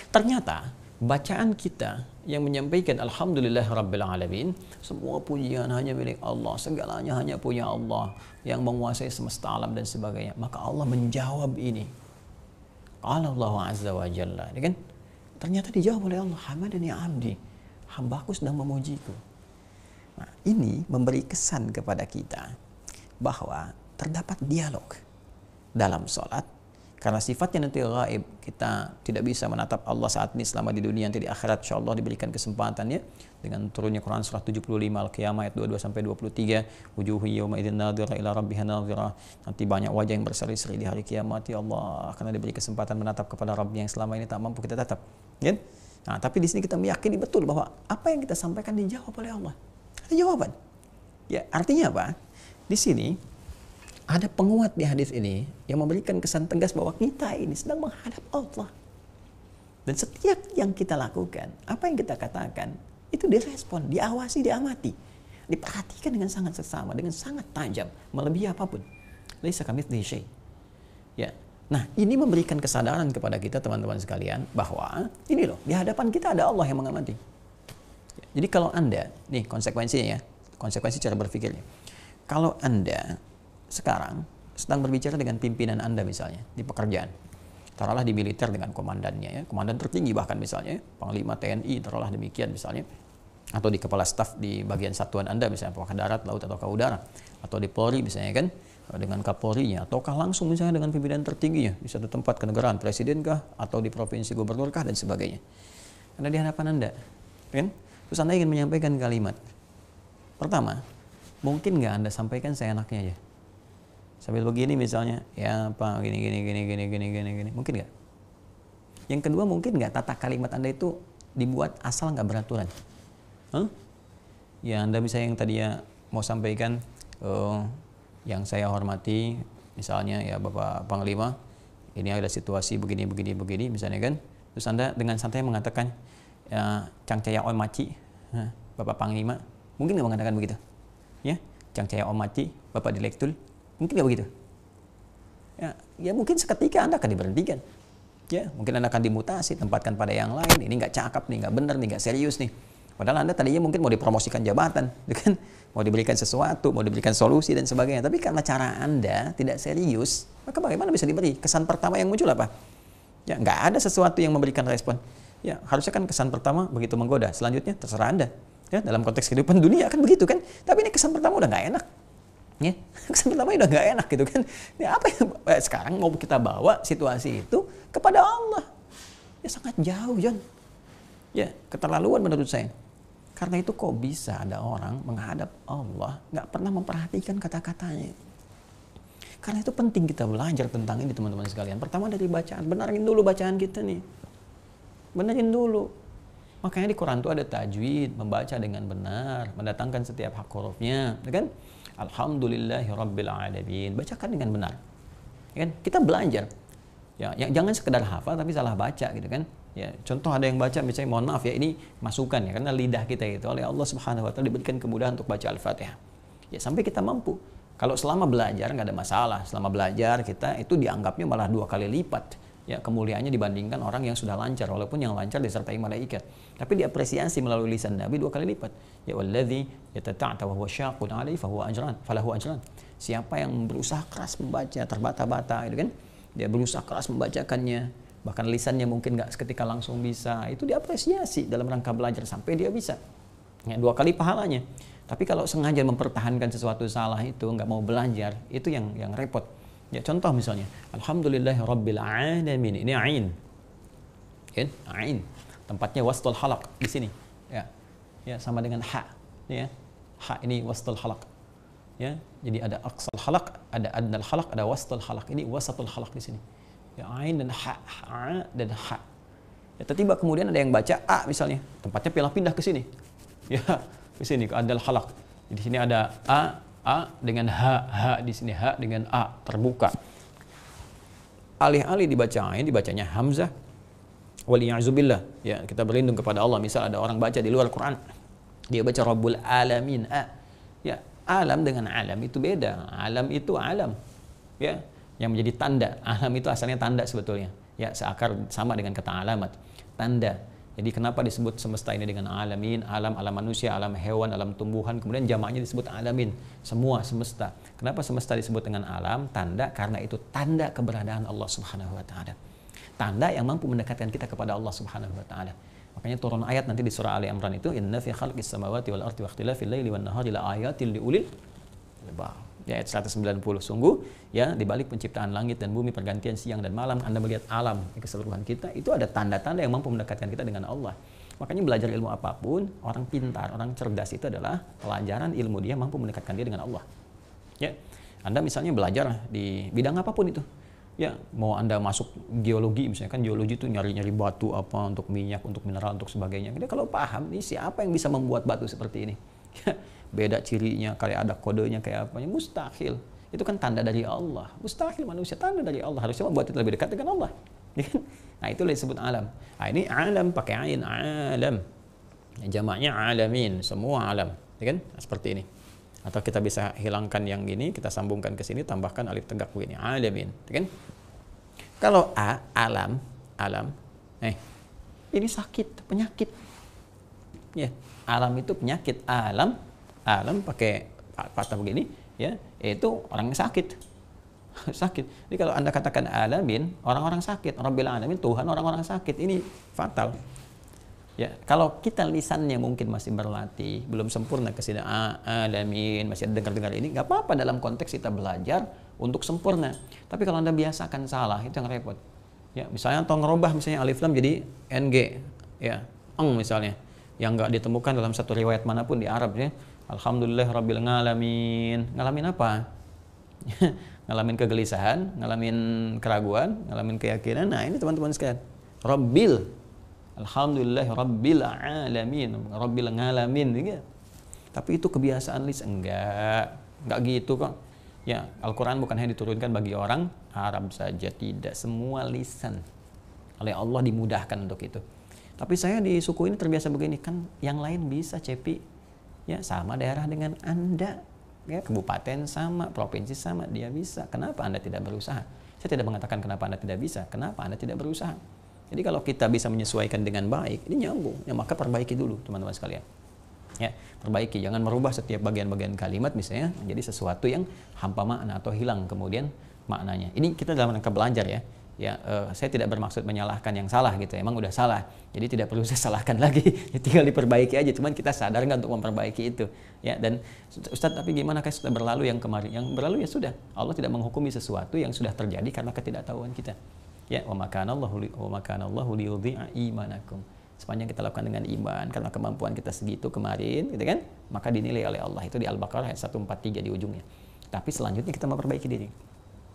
Ternyata bacaan kita yang menyampaikan Alhamdulillah Rabbil Alamin, semua pujian hanya milik Allah, segalanya hanya punya Allah yang menguasai semesta alam dan sebagainya. Maka Allah menjawab ini. Qala Allahu azza wa jalla. Kan? Ternyata dijawab oleh Allah, Hamadani abdi. Hambaku sedang memujiku. Nah, ini memberi kesan kepada kita bahwa terdapat dialog dalam sholat, karena sifatnya nanti gaib, kita tidak bisa menatap Allah saat ini selama di dunia. Nanti di akhirat insyaallah diberikan kesempatannya dengan turunnya Quran surah 75 Al-Qiyamah ayat 22 sampai 23, wujuhu yawma idzin nadhira ila rabbiha nadhira. Nanti banyak wajah yang berseri-seri di hari kiamat, ya Allah, karena diberi kesempatan menatap kepada Rabb yang selama ini tak mampu kita tatap. Ya? Nah, tapi di sini kita meyakini betul bahwa apa yang kita sampaikan dijawab oleh Allah. Ada jawaban. Ya, artinya apa? Di sini ada penguat di hadis ini yang memberikan kesan tegas bahwa kita ini sedang menghadap Allah. Dan setiap yang kita lakukan, apa yang kita katakan, itu direspon, diawasi, diamati, diperhatikan dengan sangat seksama, dengan sangat tajam, melebihi apapun. Laisa kamitslihi syai'. Ya. Nah, ini memberikan kesadaran kepada kita teman-teman sekalian bahwa ini loh, di hadapan kita ada Allah yang mengamati. Jadi kalau Anda, nih konsekuensinya ya, konsekuensi cara berpikirnya. Kalau Anda sekarang sedang berbicara dengan pimpinan Anda misalnya di pekerjaan, taruhlah di militer dengan komandannya ya, komandan tertinggi bahkan misalnya, panglima TNI taruhlah demikian misalnya, atau di kepala staf di bagian satuan Anda misalnya, apakah darat, laut atau udara, atau di Polri misalnya kan, dengan Kapolrinya, ataukah langsung misalnya dengan pimpinan tertingginya di satu tempat kenegaraan, presiden kah, atau di provinsi gubernur kah dan sebagainya. Anda di hadapan Anda, kan? Terus Anda ingin menyampaikan kalimat. Pertama, mungkin nggak Anda sampaikan seenaknya aja? Sambil begini misalnya, ya Pak, gini. Mungkin nggak? Yang kedua, mungkin nggak tata kalimat Anda itu dibuat asal nggak beraturan? Ya Anda misalnya yang tadinya mau sampaikan, yang saya hormati, misalnya ya Bapak Panglima, ini ada situasi begini, misalnya kan. Terus Anda dengan santai mengatakan, ya, Cang Caya Om Maci, Bapak Panglima, mungkin nggak mengatakan begitu? Ya, Cang Caya Om Maci, Bapak Direktur, mungkin nggak begitu? Ya mungkin seketika Anda akan diberhentikan. Ya, mungkin Anda akan dimutasi, tempatkan pada yang lain. Ini nggak cakep nih, nggak benar nih, nggak serius nih. Padahal Anda tadinya mungkin mau dipromosikan jabatan, kan? Mau diberikan sesuatu, mau diberikan solusi dan sebagainya. Tapi karena cara Anda tidak serius, maka bagaimana bisa diberi? Kesan pertama yang muncul apa? Ya, nggak ada sesuatu yang memberikan respon. Ya, harusnya kan kesan pertama begitu menggoda. Selanjutnya terserah Anda. Ya, dalam konteks kehidupan dunia kan begitu kan. Tapi ini kesan pertama udah nggak enak. Ya, kesan pertama udah nggak enak gitu kan. Ya, apa yang sekarang mau kita bawa situasi itu kepada Allah? Ya sangat jauh, John. Ya, keterlaluan menurut saya. Karena itu kok bisa ada orang menghadap Allah nggak pernah memperhatikan kata-katanya. Karena itu penting kita belajar tentang ini teman-teman sekalian. Pertama dari bacaan, benarin dulu bacaan kita nih. Benerin dulu. Makanya di Quran itu ada tajwid, membaca dengan benar, mendatangkan setiap hak hurufnya, kan? Alhamdulillahirabbil-alamin. Bacakan dengan benar. Ya kan? Kita belajar. Ya, jangan sekedar hafal tapi salah baca gitu kan. Ya, contoh ada yang baca misalnya, mohon maaf ya, ini masukan ya, karena lidah kita itu oleh Allah Subhanahu wa taala diberikan kemudahan untuk baca Al-Fatihah. Ya, sampai kita mampu. Kalau selama belajar nggak ada masalah. Selama belajar kita itu dianggapnya malah 2 kali lipat ya kemuliaannya dibandingkan orang yang sudah lancar, walaupun yang lancar disertai malaikat. Tapi diapresiasi melalui lisan Nabi 2 kali lipat. Ya wallazi yatata'ta wa huwa syaqun 'alaihi falahu ajran. Siapa yang berusaha keras membaca terbata-bata itu kan, dia berusaha keras membacakannya, bahkan lisannya mungkin nggak seketika langsung bisa, itu diapresiasi dalam rangka belajar sampai dia bisa. Ya, 2 kali pahalanya. Tapi kalau sengaja mempertahankan sesuatu salah itu, nggak mau belajar, itu yang repot. Ya, contoh misalnya, Alhamdulillahirabbil alamin. Ini ain. Kan? Ain. Tempatnya wastul halaq di sini. Ya. Ya, sama dengan ha. Ya. Ha ini wastul halaq. Ya. Jadi ada aqsal halaq, ada adnal halaq, ada wastul halaq. Ini wasatul halaq di sini. Ya, ain dan ha, dan ha. Ya, tiba-tiba kemudian ada yang baca a misalnya, tempatnya pindah ke sini. Ya, ke sini ke adnal halaq. Di sini ada a dengan ha di sini, ha dengan a terbuka. Alih-alih dibaca ain, dibacanya hamzah. Waliya'zubillah. Ya, kita berlindung kepada Allah. Misal ada orang baca di luar Quran, dia baca Rabbul Alamin a. Ya, alam dengan alam itu beda. Alam itu alam. Ya, yang menjadi tanda. Alam itu asalnya tanda sebetulnya. Ya, seakar sama dengan kata alamat. Tanda. Jadi kenapa disebut semesta ini dengan alamin, alam manusia, alam hewan, alam tumbuhan, kemudian jamaknya disebut alamin, semua semesta. Kenapa semesta disebut dengan alam, tanda? Karena itu tanda keberadaan Allah Subhanahu wa taala. Tanda yang mampu mendekatkan kita kepada Allah Subhanahu wa taala. Makanya turun ayat nanti di surah Ali Imran itu, inna fi khalqis samawati wal ardi wa ikhtilafil laili wan nahari la ayatil liulil albab. Ya, ayat 190. Sungguh ya di balik penciptaan langit dan bumi, pergantian siang dan malam, Anda melihat alam keseluruhan kita, itu ada tanda-tanda yang mampu mendekatkan kita dengan Allah. Makanya belajar ilmu apapun, orang pintar, orang cerdas itu adalah pelajaran ilmu dia mampu mendekatkan dia dengan Allah. Ya. Anda misalnya belajar di bidang apapun itu. Ya, mau Anda masuk geologi misalnya, kan geologi itu nyari-nyari batu apa untuk minyak, untuk mineral, untuk sebagainya. Jadi kalau paham nih siapa yang bisa membuat batu seperti ini? Beda cirinya, kayak ada kodenya kayak apanya, mustahil. Itu kan tanda dari Allah. Mustahil manusia, tanda dari Allah. Harusnya membuat kita lebih dekat dengan Allah. Nah, itu disebut alam. Nah, ini alam pakai ain, alam. Jamaknya alamin, semua alam. Ya kan? Nah, seperti ini. Atau kita bisa hilangkan yang ini, kita sambungkan ke sini, tambahkan alif tegak begini, alamin. Ya kan? Kalau alam, ini sakit, penyakit. Ya, alam itu penyakit, alam pakai patah begini, ya, itu orang yang sakit. Sakit. Jadi kalau Anda katakan alamin, orang-orang sakit, Rabbil alamin, Tuhan orang-orang sakit, ini fatal. Ya, kalau kita lisannya mungkin masih berlatih, belum sempurna ke sini alamin, masih ada dengar-dengar ini, nggak apa-apa dalam konteks kita belajar untuk sempurna. Tapi kalau Anda biasakan salah, itu yang repot. Ya, misalnya atau ngerubah misalnya alif lam jadi ng, ya, eng misalnya. yang nggak ditemukan dalam satu riwayat manapun di Arab ya. Alhamdulillah Rabbil ngalamin. Ngalamin apa? Ngalamin kegelisahan, ngalamin keraguan, ngalamin keyakinan. Nah ini teman-teman sekalian, Rabbil, Alhamdulillah Rabbil alamin, Rabbil ngalamin gitu. Tapi itu kebiasaan enggak gitu kok. Ya, Al-Quran bukan hanya diturunkan bagi orang Arab saja, tidak, semua lisan oleh Allah dimudahkan untuk itu. Tapi saya di suku ini terbiasa begini, kan yang lain bisa Cepi, ya sama daerah dengan Anda, ya kabupaten sama, provinsi sama, dia bisa. Kenapa Anda tidak berusaha? Saya tidak mengatakan kenapa Anda tidak bisa, kenapa Anda tidak berusaha. Jadi kalau kita bisa menyesuaikan dengan baik, ini nyambung, ya maka perbaiki dulu teman-teman sekalian. Ya, perbaiki, jangan merubah setiap bagian-bagian kalimat misalnya menjadi sesuatu yang hampa makna atau hilang kemudian maknanya. Ini kita dalam rangka belajar ya. Ya, saya tidak bermaksud menyalahkan yang salah gitu. Emang udah salah. Jadi tidak perlu saya salahkan lagi. Ya, tinggal diperbaiki aja. Cuman kita sadar nggak untuk memperbaiki itu. Ya, dan Ustadz, tapi gimana kan sudah berlalu yang kemarin? Yang berlalu ya sudah. Allah tidak menghukumi sesuatu yang sudah terjadi karena ketidaktahuan kita. Ya, wa makanallahu liyudhi'a imanakum. Sepanjang kita lakukan dengan iman, karena kemampuan kita segitu kemarin, gitu kan, maka dinilai oleh Allah. Itu di Al-Baqarah ayat 143 di ujungnya. Tapi selanjutnya kita memperbaiki diri.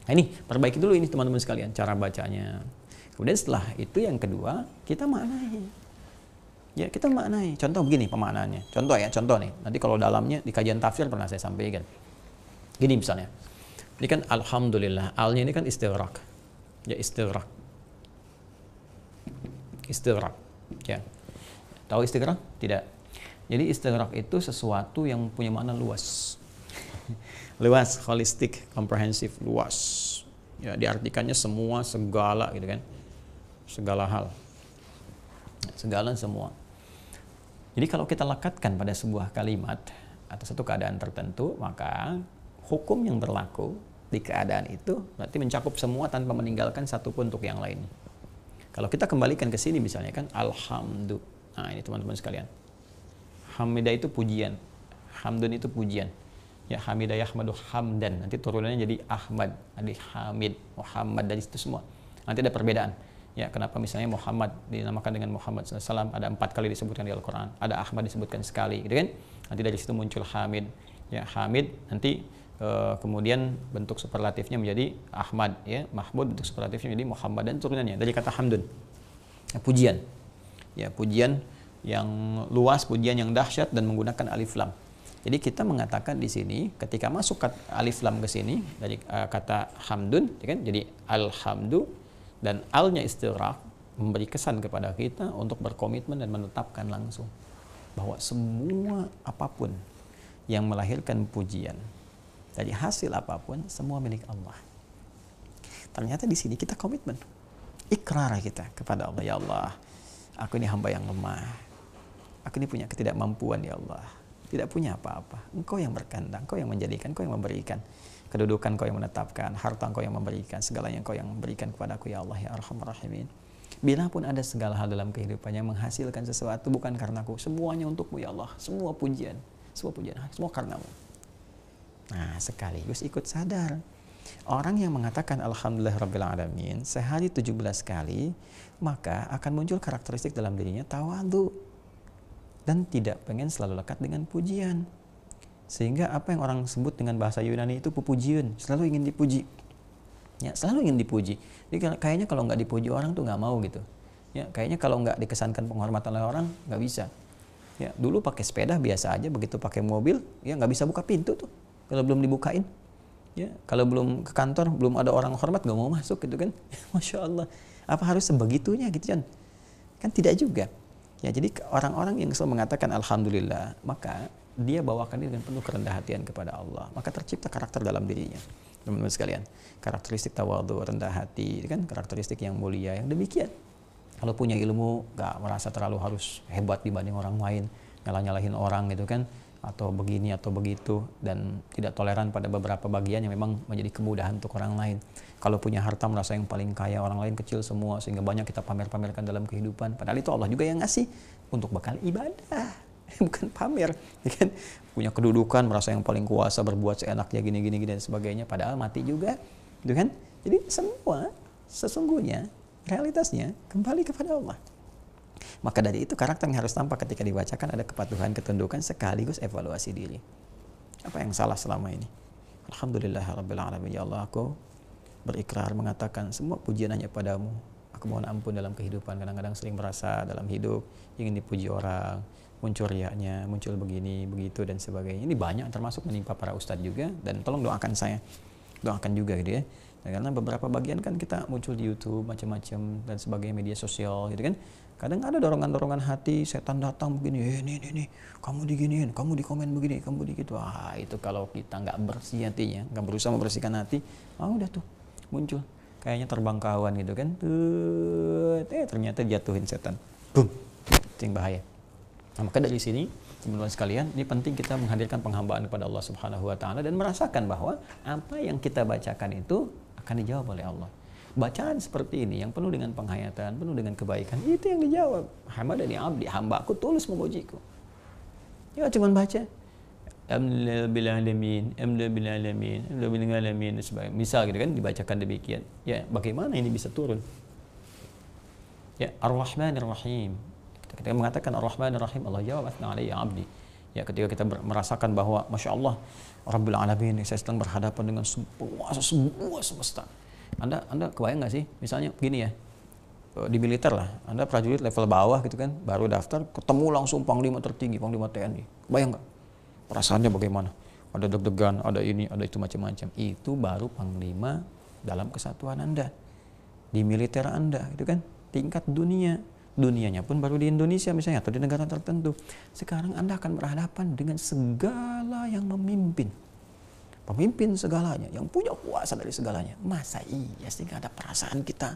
Nah ini, perbaiki dulu ini teman-teman sekalian, cara bacanya. Kemudian setelah itu yang kedua, kita maknai. Ya, kita maknai. Contoh begini pemaknaannya. Contoh nih. Nanti kalau dalamnya di kajian tafsir pernah saya sampaikan. Gini misalnya. Ini kan Alhamdulillah, al-nya ini kan istighraq. Ya, istighraq. Ya. Tahu istighraq? Tidak. Jadi istighraq itu sesuatu yang punya makna luas. Luas, holistik, komprehensif, luas. Ya, diartikannya semua, segala gitu kan. Segala hal. Segala semua. Jadi kalau kita lekatkan pada sebuah kalimat atau satu keadaan tertentu, maka hukum yang berlaku di keadaan itu berarti mencakup semua tanpa meninggalkan satupun untuk yang lain. Kalau kita kembalikan ke sini misalnya kan alhamdulillah. Nah, ini teman-teman sekalian. Hamidah itu pujian. Hamdun itu pujian. Ya, hamidah yahmadu hamdan. Nanti turunannya jadi Ahmad, jadi Hamid, Muhammad, dari itu semua. Nanti ada perbedaan. Ya, kenapa misalnya Muhammad dinamakan dengan Muhammad SAW, ada 4 kali disebutkan di Al-Quran. Ada Ahmad disebutkan sekali, gitu kan? Nanti dari situ muncul Hamid. Ya, Hamid nanti kemudian bentuk superlatifnya menjadi Ahmad, ya, Mahmud bentuk superlatifnya menjadi Muhammad, dan turunannya dari kata hamdun, ya, pujian, ya, pujian yang luas, pujian yang dahsyat dan menggunakan alif lam. Jadi kita mengatakan di sini ketika masuk alif lam ke sini dari kata hamdun, ya kan, jadi alhamdu, dan alnya istighraq memberi kesan kepada kita untuk berkomitmen dan menetapkan langsung bahwa semua apapun yang melahirkan pujian dari hasil apapun, semua milik Allah. Ternyata di sini kita komitmen, ikrar kita kepada Allah. Ya Allah, aku ini hamba yang lemah. Aku ini punya ketidakmampuan, ya Allah. Tidak punya apa-apa. Engkau yang berkehendak, Engkau yang menjadikan, Engkau yang memberikan. Kedudukan Engkau yang menetapkan, harta Engkau yang memberikan, segalanya Engkau yang memberikan kepadaku, ya Allah, ya Arhamar Rahimin. Bila pun ada segala hal dalam kehidupannya menghasilkan sesuatu bukan karenaku, semuanya untukmu, ya Allah. Semua pujian, semua karenamu. Nah, sekaligus ikut sadar. Orang yang mengatakan Alhamdulillah Rabbil Alamin sehari 17 kali, maka akan muncul karakteristik dalam dirinya tawadhu dan tidak pengen selalu lekat dengan pujian. Sehingga apa yang orang sebut dengan bahasa Yunani itu pupujiun, selalu ingin dipuji. Ya, selalu ingin dipuji. Jadi kayaknya kalau nggak dipuji orang tuh nggak mau gitu. Ya, kayaknya kalau nggak dikesankan penghormatan oleh orang nggak bisa. Ya, dulu pakai sepeda biasa aja, begitu pakai mobil ya nggak bisa buka pintu tuh. Kalau belum dibukain, ya, kalau belum ke kantor, belum ada orang hormat, nggak mau masuk gitu kan. Masya Allah, apa harus sebegitunya gitu kan? Kan tidak juga. Ya, jadi orang-orang yang selalu mengatakan Alhamdulillah, maka dia bawakan diri dengan penuh kerendah hatian kepada Allah. Maka tercipta karakter dalam dirinya. Teman-teman sekalian, karakteristik tawadhu, rendah hati, kan karakteristik yang mulia, yang demikian. Kalau punya ilmu, nggak merasa terlalu harus hebat dibanding orang lain, nyalahin orang gitu kan, atau begini atau begitu, dan tidak toleran pada beberapa bagian yang memang menjadi kemudahan untuk orang lain. Kalau punya harta merasa yang paling kaya, orang lain kecil semua, sehingga banyak kita pamer-pamerkan dalam kehidupan, padahal itu Allah juga yang ngasih untuk bekal ibadah, bukan pamer, ya kan? Punya kedudukan merasa yang paling kuasa, berbuat seenaknya gini dan sebagainya, padahal mati juga, gitu kan? Jadi semua sesungguhnya realitasnya kembali kepada Allah. Maka dari itu karakter yang harus tampak ketika dibacakan ada kepatuhan, ketundukan sekaligus evaluasi diri. Apa yang salah selama ini? Alhamdulillahirabbil alamin. Ya Allah, aku berikrar mengatakan semua pujian hanya padamu. Aku mohon ampun dalam kehidupan, kadang-kadang sering merasa dalam hidup ingin dipuji orang, muncul riaknya, muncul begini, begitu dan sebagainya. Ini banyak termasuk menimpa para ustadz juga, dan tolong doakan saya. Doakan juga gitu ya. Nah, karena beberapa bagian kan kita muncul di YouTube macam-macam dan sebagainya, media sosial gitu kan. Kadang ada dorongan-dorongan hati, setan datang begini, nih, kamu diginiin, kamu dikomen begini, kamu digitu. Wah, itu kalau kita nggak bersih hatinya, nggak berusaha membersihkan hati, udah tuh muncul. Kayaknya terbang kawan gitu kan. Ternyata jatuhin setan. Boom. Itu yang bahaya. Nah, maka dari sini, teman-teman sekalian, ini penting kita menghadirkan penghambaan kepada Allah Subhanahu wa taala dan merasakan bahwa apa yang kita bacakan itu akan dijawab oleh Allah. Bacaan seperti ini yang penuh dengan penghayatan, penuh dengan kebaikan, itu yang dijawab. Hamadani abdi, hambaku tulus memujiku. Ya cuma baca. Alhamdulillah bil alamin, alhamdulillah bil alamin, alhamdulillah bil alamin, misal gitu kan dibacakan demikian. Ya, bagaimana ini bisa turun? Ya, Ar-Rahmanir Rahim. Ketika mengatakan Ar-Rahmanir Rahim, Allah jawab asna alayya abdi. Ya, ketika kita merasakan bahwa Masya Allah, Rabbil Alamin, saya sedang berhadapan dengan penguasa semua semesta. Anda kebayang nggak sih? Misalnya begini ya, di militer lah, Anda prajurit level bawah gitu kan, baru daftar, ketemu langsung Panglima tertinggi, Panglima TNI. Bayang nggak? Perasaannya bagaimana? Ada deg-degan, ada ini, ada itu macam-macam. Itu baru Panglima dalam kesatuan Anda. Di militer Anda, gitu kan? Tingkat dunia. Dunianya pun baru di Indonesia misalnya, atau di negara tertentu. Sekarang Anda akan berhadapan dengan segala yang memimpin. Pemimpin segalanya, yang punya kuasa dari segalanya. Masa iya sih nggak ada perasaan kita,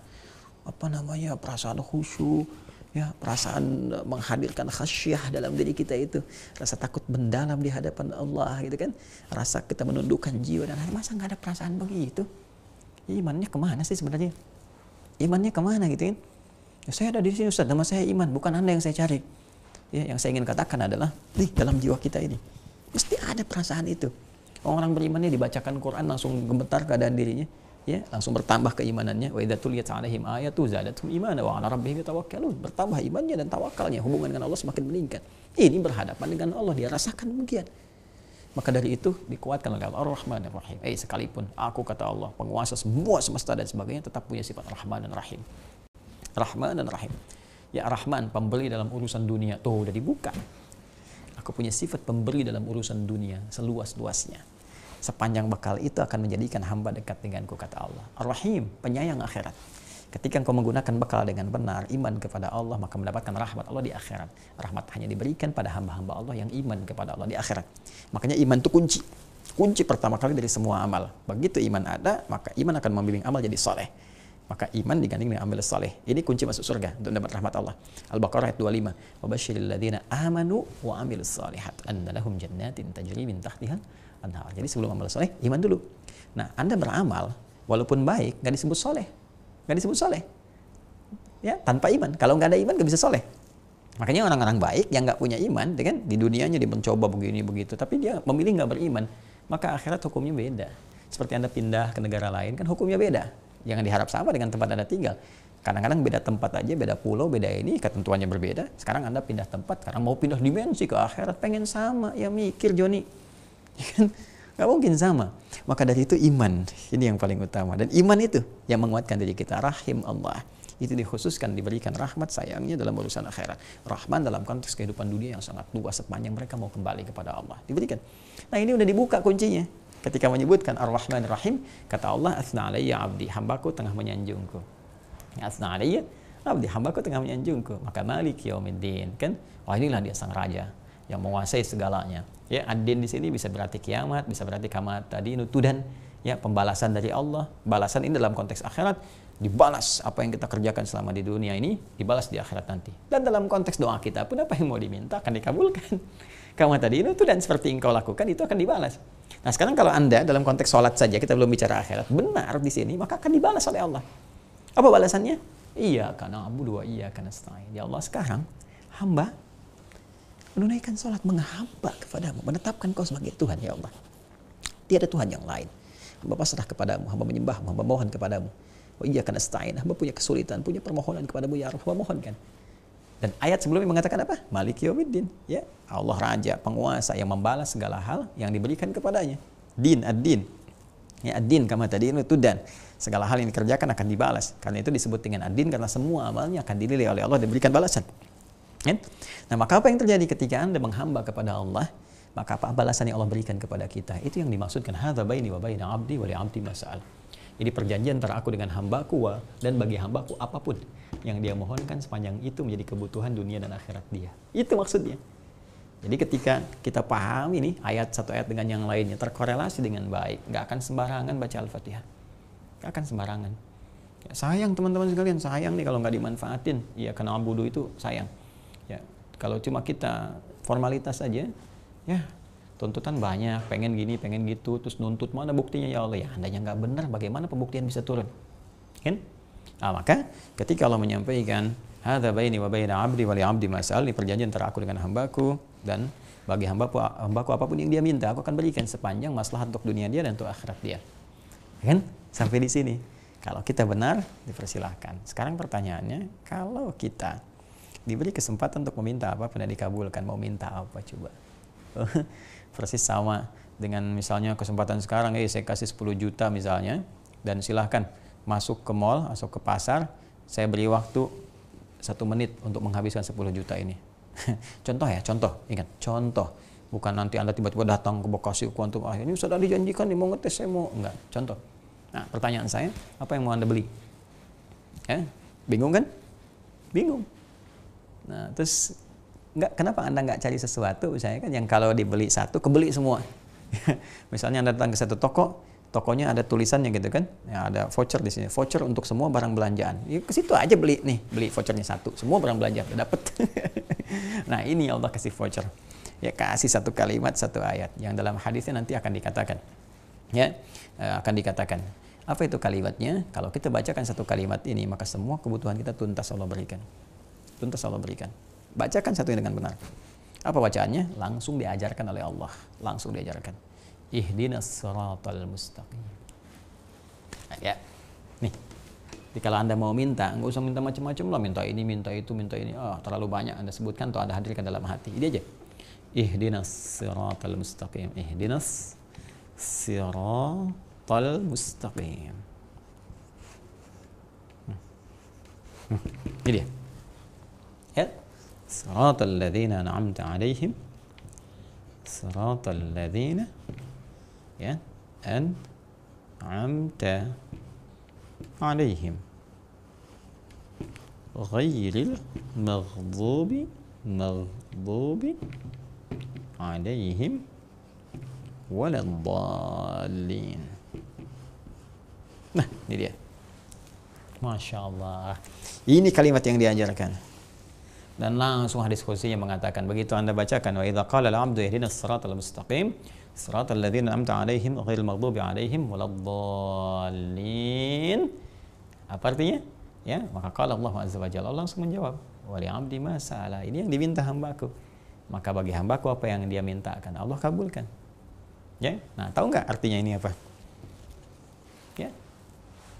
perasaan khusyuk, ya, perasaan menghadirkan khasyah dalam diri kita itu, rasa takut mendalam di hadapan Allah gitu kan, rasa kita menundukkan jiwa dan hati. Masa nggak ada perasaan begitu? Imannya kemana sih sebenarnya? Imannya kemana gitu kan? Ya, saya ada di sini Ustaz, nama saya iman, bukan Anda yang saya cari. Ya, yang saya ingin katakan adalah dalam jiwa kita ini mesti ada perasaan itu. Orang beriman ini dibacakan Quran langsung gemetar keadaan dirinya, ya, langsung bertambah keimanannya. Wa idza tuliyat 'alaihim ayatu zadatuhum imana wa 'ala rabbihim yatawakkalun. Bertambah imannya dan tawakalnya, hubungan dengan Allah semakin meningkat. Ini berhadapan dengan Allah, dia rasakan demikian. Maka dari itu dikuatkan oleh Allah Ar-Rahmanir Rahim. Sekalipun aku, kata Allah, penguasa semua semesta dan sebagainya, tetap punya sifat Rahman dan Rahim. Rahman dan Rahim. Ya, Rahman, pemberi dalam urusan dunia. Tuh udah dibuka. Aku punya sifat pemberi dalam urusan dunia seluas-luasnya. Sepanjang bekal itu akan menjadikan hamba dekat denganku, kata Allah. Ar-Rahim, penyayang akhirat. Ketika engkau menggunakan bekal dengan benar, iman kepada Allah, maka mendapatkan rahmat Allah di akhirat. Rahmat hanya diberikan pada hamba-hamba Allah yang iman kepada Allah di akhirat. Makanya iman itu kunci. Kunci pertama kali dari semua amal. Begitu iman ada, maka iman akan membimbing amal jadi soleh. Maka iman digandeng dengan amal soleh. Ini kunci masuk surga untuk mendapat rahmat Allah. Al-Baqarah ayat 25. Wabashiril ladzina amanu wa amilus solihat anna lahum jannatin tajri min tahtiha anhar. Jadi sebelum amal soleh, iman dulu. Nah, Anda beramal walaupun baik, nggak disebut soleh. Nggak disebut soleh. Ya, tanpa iman. Kalau nggak ada iman, nggak bisa soleh. Makanya orang-orang baik yang nggak punya iman, kan di dunianya dia mencoba begini begitu, tapi dia memilih nggak beriman, maka akhirat hukumnya beda. Seperti Anda pindah ke negara lain, kan hukumnya beda. Jangan diharap sama dengan tempat Anda tinggal. Kadang-kadang beda tempat aja, beda pulau, beda ini, ketentuannya berbeda. Sekarang Anda pindah tempat, sekarang mau pindah dimensi ke akhirat, pengen sama, ya mikir Joni. Nggak mungkin sama. Maka dari itu iman, ini yang paling utama. Dan iman itu yang menguatkan diri kita. Rahim Allah, itu dikhususkan diberikan rahmat sayangnya dalam urusan akhirat. Rahman dalam konteks kehidupan dunia yang sangat luas sepanjang mereka mau kembali kepada Allah, diberikan. Nah, ini udah dibuka kuncinya. Ketika menyebutkan Ar-Rahman Ar-Rahim, kata Allah, asna alayya abdi, hambaku tengah menyanjungku. Asna alayya abdi, hambaku tengah menyanjungku. Maka Malik Yaumiddin, kan? Wah, inilah dia sang raja yang menguasai segalanya. Ya, ad-din di sini bisa berarti kiamat, bisa berarti kamat tadi nutudan, ya, pembalasan dari Allah. Balasan ini dalam konteks akhirat, dibalas apa yang kita kerjakan selama di dunia ini, dibalas di akhirat nanti. Dan dalam konteks doa kita pun apa yang mau diminta akan dikabulkan. Kamat tadi nutudan seperti engkau lakukan itu akan dibalas. Nah, sekarang kalau Anda dalam konteks sholat saja, kita belum bicara akhirat, benar di sini, maka akan dibalas oleh Allah. Apa balasannya? Iyyaka na'budu wa iyyaka nasta'in. Ya Allah, sekarang hamba menunaikan sholat, menghamba kepadamu, menetapkan kau sebagai Tuhan, ya Allah. Tiada Tuhan yang lain. Hamba pasrah kepadamu, hamba menyembahmu, hamba mohon kepadamu. Wa iyyaka nasta'in, hamba punya kesulitan, punya permohonan kepadamu, ya Allah, hamba mohonkan. Dan ayat sebelumnya mengatakan apa? Maliki yaumiddin. Ya, Allah Raja, penguasa yang membalas segala hal yang diberikan kepadanya. Din, ad-din. Ya, ad-din kama tadi itu dan segala hal yang dikerjakan akan dibalas. Karena itu disebut dengan ad-din karena semua amalnya akan dinilai oleh Allah dan diberikan balasan. Kan? Nah, maka apa yang terjadi ketika Anda menghamba kepada Allah? Maka apa balasan yang Allah berikan kepada kita? Itu yang dimaksudkan hadza baini wa baina 'abdi wa li 'abdi mas'al. Jadi perjanjian antara aku dengan hambaku dan bagi hambaku apapun yang dia mohonkan sepanjang itu menjadi kebutuhan dunia dan akhirat dia. Itu maksudnya. Jadi ketika kita pahami nih satu ayat dengan yang lainnya terkorelasi dengan baik, nggak akan sembarangan baca Al-Fatihah. Nggak akan sembarangan. Ya, sayang teman-teman sekalian, sayang nih kalau nggak dimanfaatin. Iya, karena abudu itu sayang. Ya, kalau cuma kita formalitas saja, ya tuntutan banyak, pengen gini, pengen gitu, terus nuntut mana buktinya ya Allah? Ya, andainya nggak benar, bagaimana pembuktian bisa turun? Kan? Nah, maka ketika Allah menyampaikan hadza baini wa baina 'abdi wa li 'abdi mas'al, ini perjanjian antara aku dengan hambaku dan bagi hambaku apapun yang dia minta aku akan berikan sepanjang maslahat untuk dunia dia dan untuk akhirat dia. Kan? Sampai di sini. Kalau kita benar, dipersilahkan. Sekarang pertanyaannya, kalau kita diberi kesempatan untuk meminta apa pun dikabulkan, mau minta apa coba? Persis sama dengan misalnya kesempatan sekarang, saya kasih 10 juta misalnya, dan silahkan masuk ke mall, masuk ke pasar, saya beri waktu 1 menit untuk menghabiskan 10 juta ini. Contoh ya, ingat, contoh. Bukan nanti Anda tiba-tiba datang ke Bekasi Kuantum, ini sudah dijanjikan nih mau ngetes, saya mau, enggak, contoh. Nah, pertanyaan saya, apa yang mau Anda beli? Bingung kan? Bingung. Nah, terus kenapa Anda nggak cari sesuatu misalnya kan yang kalau dibeli satu kebeli semua. Misalnya Anda datang ke satu toko, tokonya ada tulisannya gitu kan, ya, ada voucher di sini, voucher untuk semua barang belanjaan. Ya, ke situ aja beli vouchernya satu, semua barang belanjaan udah dapet. Nah, ini Allah kasih voucher. Ya, kasih satu kalimat, satu ayat yang dalam hadisnya nanti akan dikatakan. Ya, akan dikatakan. Apa itu kalimatnya? Kalau kita bacakan satu kalimat ini, maka semua kebutuhan kita tuntas Allah berikan. Tuntas Allah berikan. Bacakan satu dengan benar. Apa bacaannya? Langsung diajarkan oleh Allah. Langsung diajarkan. Ihdinas siratal mustaqim. Nah, ya. Nih. Jadi kalau Anda mau minta, nggak usah minta macam-macam lah. Minta ini, minta itu, minta ini. Terlalu banyak Anda sebutkan atau Anda hadirkan dalam hati. Ini aja. Ihdinas siratal mustaqim. Ihdinas siratal mustaqim. Ini dia. Ya. Siratal ladzina an'amta 'alaihim. Siratal ladzina ya an'amta 'alaihim. Ghairil maghdubi 'alaihim waladdallin. Nah, ini dia. Masya Allah. Ini kalimat yang diajarkan. Dan langsung hadis qudsi yang mengatakan, begitu Anda bacakan, wa idza qala al-'abdu ihdinas siratal mustaqim, siratal ladzina an'amta 'alaihim ghairil maghdubi 'alaihim waladdallin. Apa artinya? Ya, maka qala Allah azza wa jalla, Allah langsung menjawab, wa li 'abdi ma sa'ala. Ini yang diminta hambaku. Maka bagi hambaku apa yang dia mintakan, Allah kabulkan. Ya. Nah, tahu enggak artinya ini apa? Ya.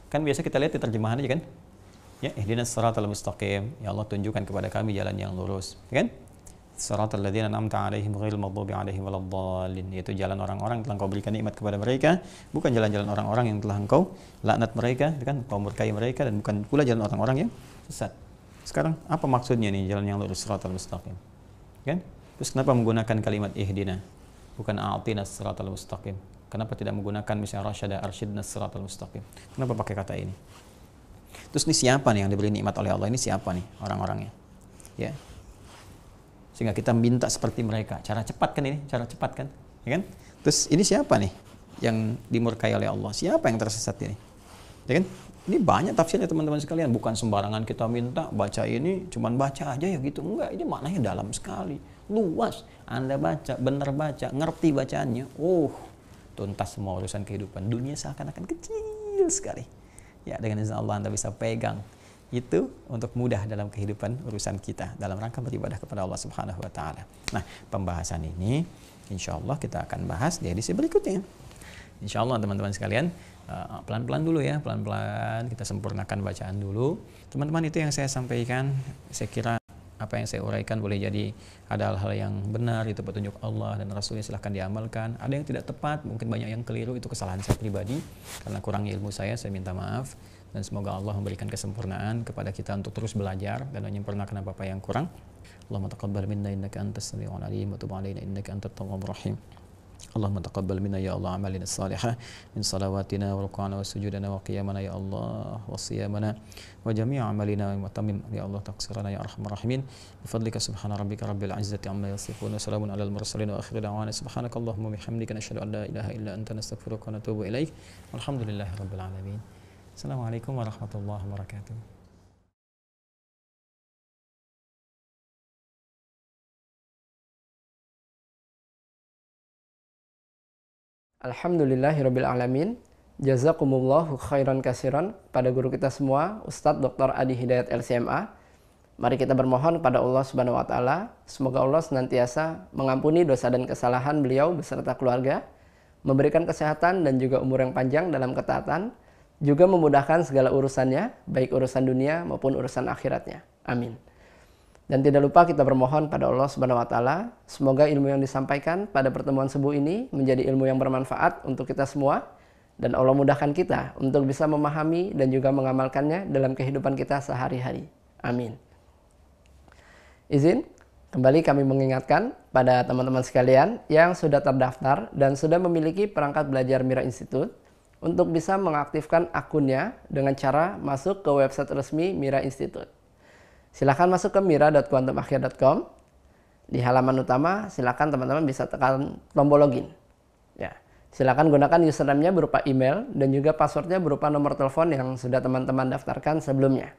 Kan biasa kita lihat di terjemahan aja kan? Ya, ihdinas siratal mustaqim. Ya Allah, tunjukkan kepada kami jalan yang lurus. Ya kan? Siratal ladzina an'amta 'alaihim ghairil maghdubi 'alaihim waladdallin. Yaitu jalan orang-orang yang telah Engkau berikan nikmat kepada mereka, bukan jalan-jalan orang-orang yang telah Engkau laknat mereka, kan? Engkau murkai mereka, dan bukan pula jalan orang-orang yang sesat. Sekarang apa maksudnya nih jalan yang lurus, siratal mustaqim? Kan? Terus kenapa menggunakan kalimat ihdina? Bukan a'tinas siratal mustaqim. Kenapa tidak menggunakan misalnya rasyada arsyidnas siratal mustaqim? Kenapa pakai kata ini? Terus ini siapa nih yang diberi nikmat oleh Allah? Ini siapa nih orang-orangnya? Ya. Sehingga kita minta seperti mereka. Cara cepat kan ini? Cara cepat kan? Ya kan? Terus ini siapa nih yang dimurkai oleh Allah? Siapa yang tersesat ini? Ya kan? Ini banyak tafsirnya teman-teman sekalian. Bukan sembarangan kita minta, baca ini, cuman baca aja ya gitu. Enggak, ini maknanya dalam sekali. Luas. Anda baca, benar baca, ngerti bacaannya. Tuntas semua urusan kehidupan. Dunia seakan-akan kecil sekali. Ya, dengan izin Allah Anda bisa pegang itu untuk mudah dalam kehidupan urusan kita dalam rangka beribadah kepada Allah Subhanahu wa taala. Nah, pembahasan ini insyaallah kita akan bahas di edisi berikutnya. Insyaallah teman-teman sekalian, pelan-pelan dulu ya, pelan-pelan kita sempurnakan bacaan dulu. Teman-teman, itu yang saya sampaikan, saya kira apa yang saya uraikan boleh jadi ada hal-hal yang benar, itu petunjuk Allah dan Rasulnya, silahkan diamalkan. Ada yang tidak tepat, mungkin banyak yang keliru, itu kesalahan saya pribadi karena kurang ilmu saya minta maaf. Dan semoga Allah memberikan kesempurnaan kepada kita untuk terus belajar dan menyempurnakan apa-apa yang kurang. Allahumma taqabbal minna innaka antas samiul alim wa tub alaina innaka antat tawwabur rahim. Allahumma taqabbal minna ya Allah amalina salihah min salawatina wa ruk'ana wa sujudana wa qiyamana ya Allah wa siyamana wa jami' amalina wa tamim ya Allah taqsirana ya arhamar rahimin bi fadlika subhana rabbika rabbil izzati amma yasifun wa salamun alal mursalin wa akhiru da'wana subhanakallahumma bihamdika nashhadu an la ilaha illa anta nastaghfiruka wa natubu ilaik. Walhamdulillahi rabbil alamin. Assalamualaikum warahmatullahi wabarakatuh. Alhamdulillahirabbil alamin. Jazakumullahu khairan kasiran pada guru kita semua, Ustadz Dr. Adi Hidayat LCMA. Mari kita bermohon kepada Allah Subhanahu wa taala, semoga Allah senantiasa mengampuni dosa dan kesalahan beliau beserta keluarga, memberikan kesehatan dan juga umur yang panjang dalam ketaatan, juga memudahkan segala urusannya, baik urusan dunia maupun urusan akhiratnya. Amin. Dan tidak lupa kita bermohon pada Allah Subhanahu wa taala, semoga ilmu yang disampaikan pada pertemuan subuh ini menjadi ilmu yang bermanfaat untuk kita semua, dan Allah mudahkan kita untuk bisa memahami dan juga mengamalkannya dalam kehidupan kita sehari-hari. Amin. Izin kembali kami mengingatkan pada teman-teman sekalian yang sudah terdaftar dan sudah memiliki perangkat belajar Mira Institute untuk bisa mengaktifkan akunnya dengan cara masuk ke website resmi Mira Institute. Silakan masuk ke mira.quantumakhir.com. Di halaman utama, silakan teman-teman bisa tekan tombol login. Ya, silakan gunakan username-nya berupa email dan juga passwordnya berupa nomor telepon yang sudah teman-teman daftarkan sebelumnya.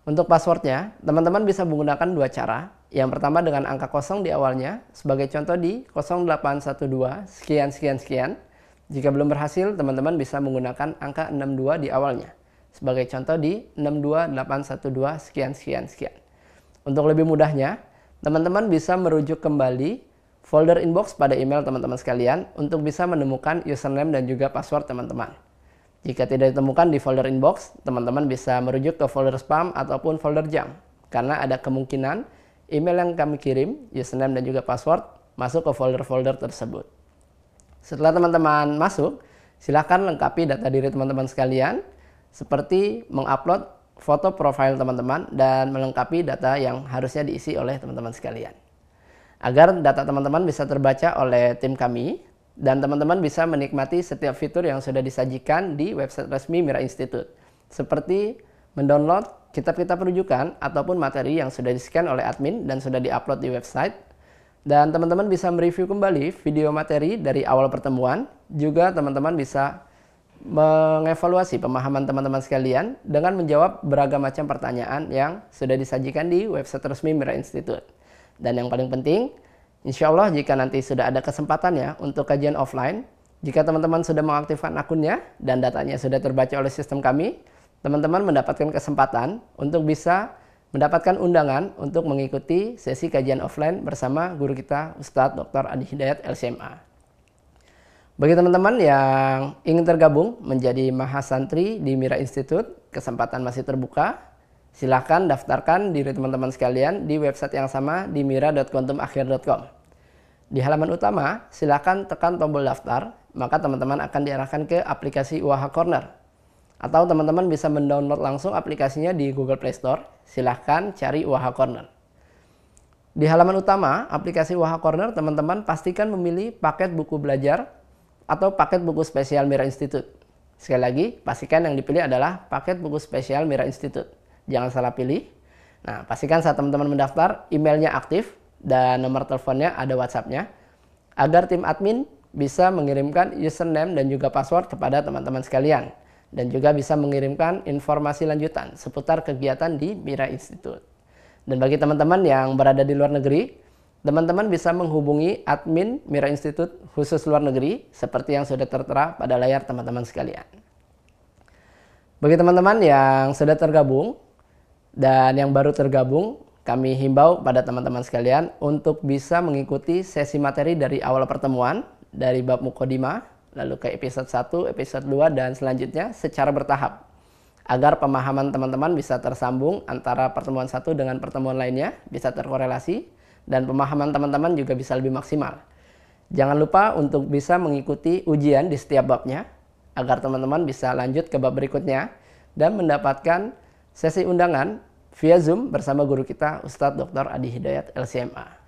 Untuk passwordnya, teman-teman bisa menggunakan dua cara. Yang pertama dengan angka 0 di awalnya, sebagai contoh di 0812 sekian sekian sekian. Jika belum berhasil, teman-teman bisa menggunakan angka 62 di awalnya. Sebagai contoh di 62812 sekian sekian sekian. Untuk lebih mudahnya, teman-teman bisa merujuk kembali folder inbox pada email teman-teman sekalian untuk bisa menemukan username dan juga password teman-teman. Jika tidak ditemukan di folder inbox, teman-teman bisa merujuk ke folder spam ataupun folder junk, karena ada kemungkinan email yang kami kirim, username dan juga password, masuk ke folder-folder tersebut. Setelah teman-teman masuk, silakan lengkapi data diri teman-teman sekalian, seperti mengupload foto profil teman-teman dan melengkapi data yang harusnya diisi oleh teman-teman sekalian. Agar data teman-teman bisa terbaca oleh tim kami dan teman-teman bisa menikmati setiap fitur yang sudah disajikan di website resmi Mira Institute. Seperti mendownload kitab-kitab rujukan ataupun materi yang sudah di-scan oleh admin dan sudah di-upload di website. Dan teman-teman bisa mereview kembali video materi dari awal pertemuan. Juga teman-teman bisa mengevaluasi pemahaman teman-teman sekalian dengan menjawab beragam macam pertanyaan yang sudah disajikan di website resmi Mira Institute. Dan yang paling penting, insya Allah jika nanti sudah ada kesempatannya untuk kajian offline, jika teman-teman sudah mengaktifkan akunnya dan datanya sudah terbaca oleh sistem kami, teman-teman mendapatkan kesempatan untuk bisa mendapatkan undangan untuk mengikuti sesi kajian offline bersama guru kita Ustadz Dr. Adi Hidayat LCMA. Bagi teman-teman yang ingin tergabung menjadi mahasantri di Mira Institute, kesempatan masih terbuka. Silahkan daftarkan diri teman-teman sekalian di website yang sama di mira.quantumakhir.com. Di halaman utama, silahkan tekan tombol daftar, maka teman-teman akan diarahkan ke aplikasi UAH Corner. Atau teman-teman bisa mendownload langsung aplikasinya di Google Play Store. Silahkan cari UAH Corner. Di halaman utama, aplikasi UAH Corner, teman-teman pastikan memilih paket buku belajar atau paket buku spesial Mira Institute. Sekali lagi, pastikan yang dipilih adalah paket buku spesial Mira Institute. Jangan salah pilih. Nah, pastikan saat teman-teman mendaftar, emailnya aktif dan nomor teleponnya ada WhatsApp-nya, agar tim admin bisa mengirimkan username dan juga password kepada teman-teman sekalian. Dan juga bisa mengirimkan informasi lanjutan seputar kegiatan di Mira Institute. Dan bagi teman-teman yang berada di luar negeri, teman-teman bisa menghubungi admin Mira Institute khusus luar negeri seperti yang sudah tertera pada layar teman-teman sekalian. Bagi teman-teman yang sudah tergabung dan yang baru tergabung, kami himbau pada teman-teman sekalian untuk bisa mengikuti sesi materi dari awal pertemuan, dari bab Muqaddimah, lalu ke episode 1, episode 2, dan selanjutnya secara bertahap. agar pemahaman teman-teman bisa tersambung antara pertemuan satu dengan pertemuan lainnya, bisa terkorelasi, dan pemahaman teman-teman juga bisa lebih maksimal. Jangan lupa untuk bisa mengikuti ujian di setiap babnya, agar teman-teman bisa lanjut ke bab berikutnya dan mendapatkan sesi undangan via Zoom bersama guru kita Ustadz Dr. Adi Hidayat LCMA.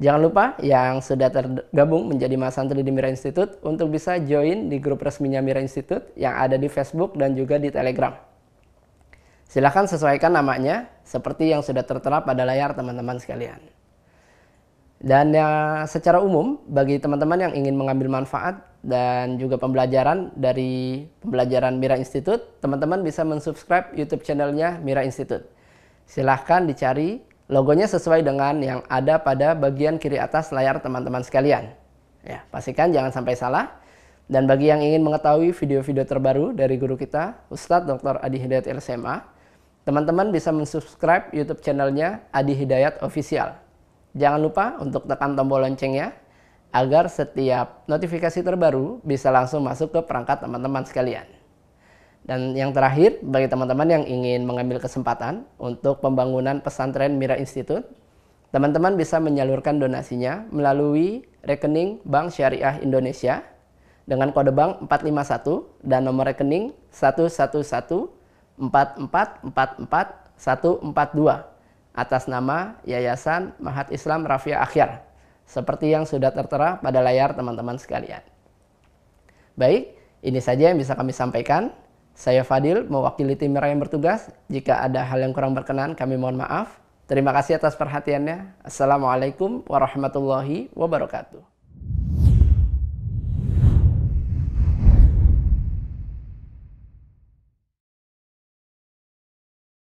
Jangan lupa yang sudah tergabung menjadi mahasantri di Mira Institute untuk bisa join di grup resminya Mira Institute yang ada di Facebook dan juga di Telegram. Silahkan sesuaikan namanya seperti yang sudah tertera pada layar teman-teman sekalian. Dan ya, secara umum bagi teman-teman yang ingin mengambil manfaat dan juga pembelajaran dari pembelajaran Mira Institute, teman-teman bisa mensubscribe YouTube channelnya Mira Institute. Silahkan dicari logonya sesuai dengan yang ada pada bagian kiri atas layar teman-teman sekalian. Ya, pastikan jangan sampai salah. Dan bagi yang ingin mengetahui video-video terbaru dari guru kita, Ustadz Dr. Adi Hidayat LCMA, teman-teman bisa mensubscribe YouTube channelnya Adi Hidayat Official. Jangan lupa untuk tekan tombol loncengnya, agar setiap notifikasi terbaru bisa langsung masuk ke perangkat teman-teman sekalian. Dan yang terakhir, bagi teman-teman yang ingin mengambil kesempatan untuk pembangunan pesantren Mira Institute, teman-teman bisa menyalurkan donasinya melalui rekening Bank Syariah Indonesia dengan kode bank 451 dan nomor rekening 11144444142 atas nama Yayasan Mahat Islam Rafia Akhyar, seperti yang sudah tertera pada layar teman-teman sekalian. Baik, ini saja yang bisa kami sampaikan. Saya Fadil, mewakili tim Mira yang bertugas. Jika ada hal yang kurang berkenan, kami mohon maaf. Terima kasih atas perhatiannya. Assalamualaikum warahmatullahi wabarakatuh.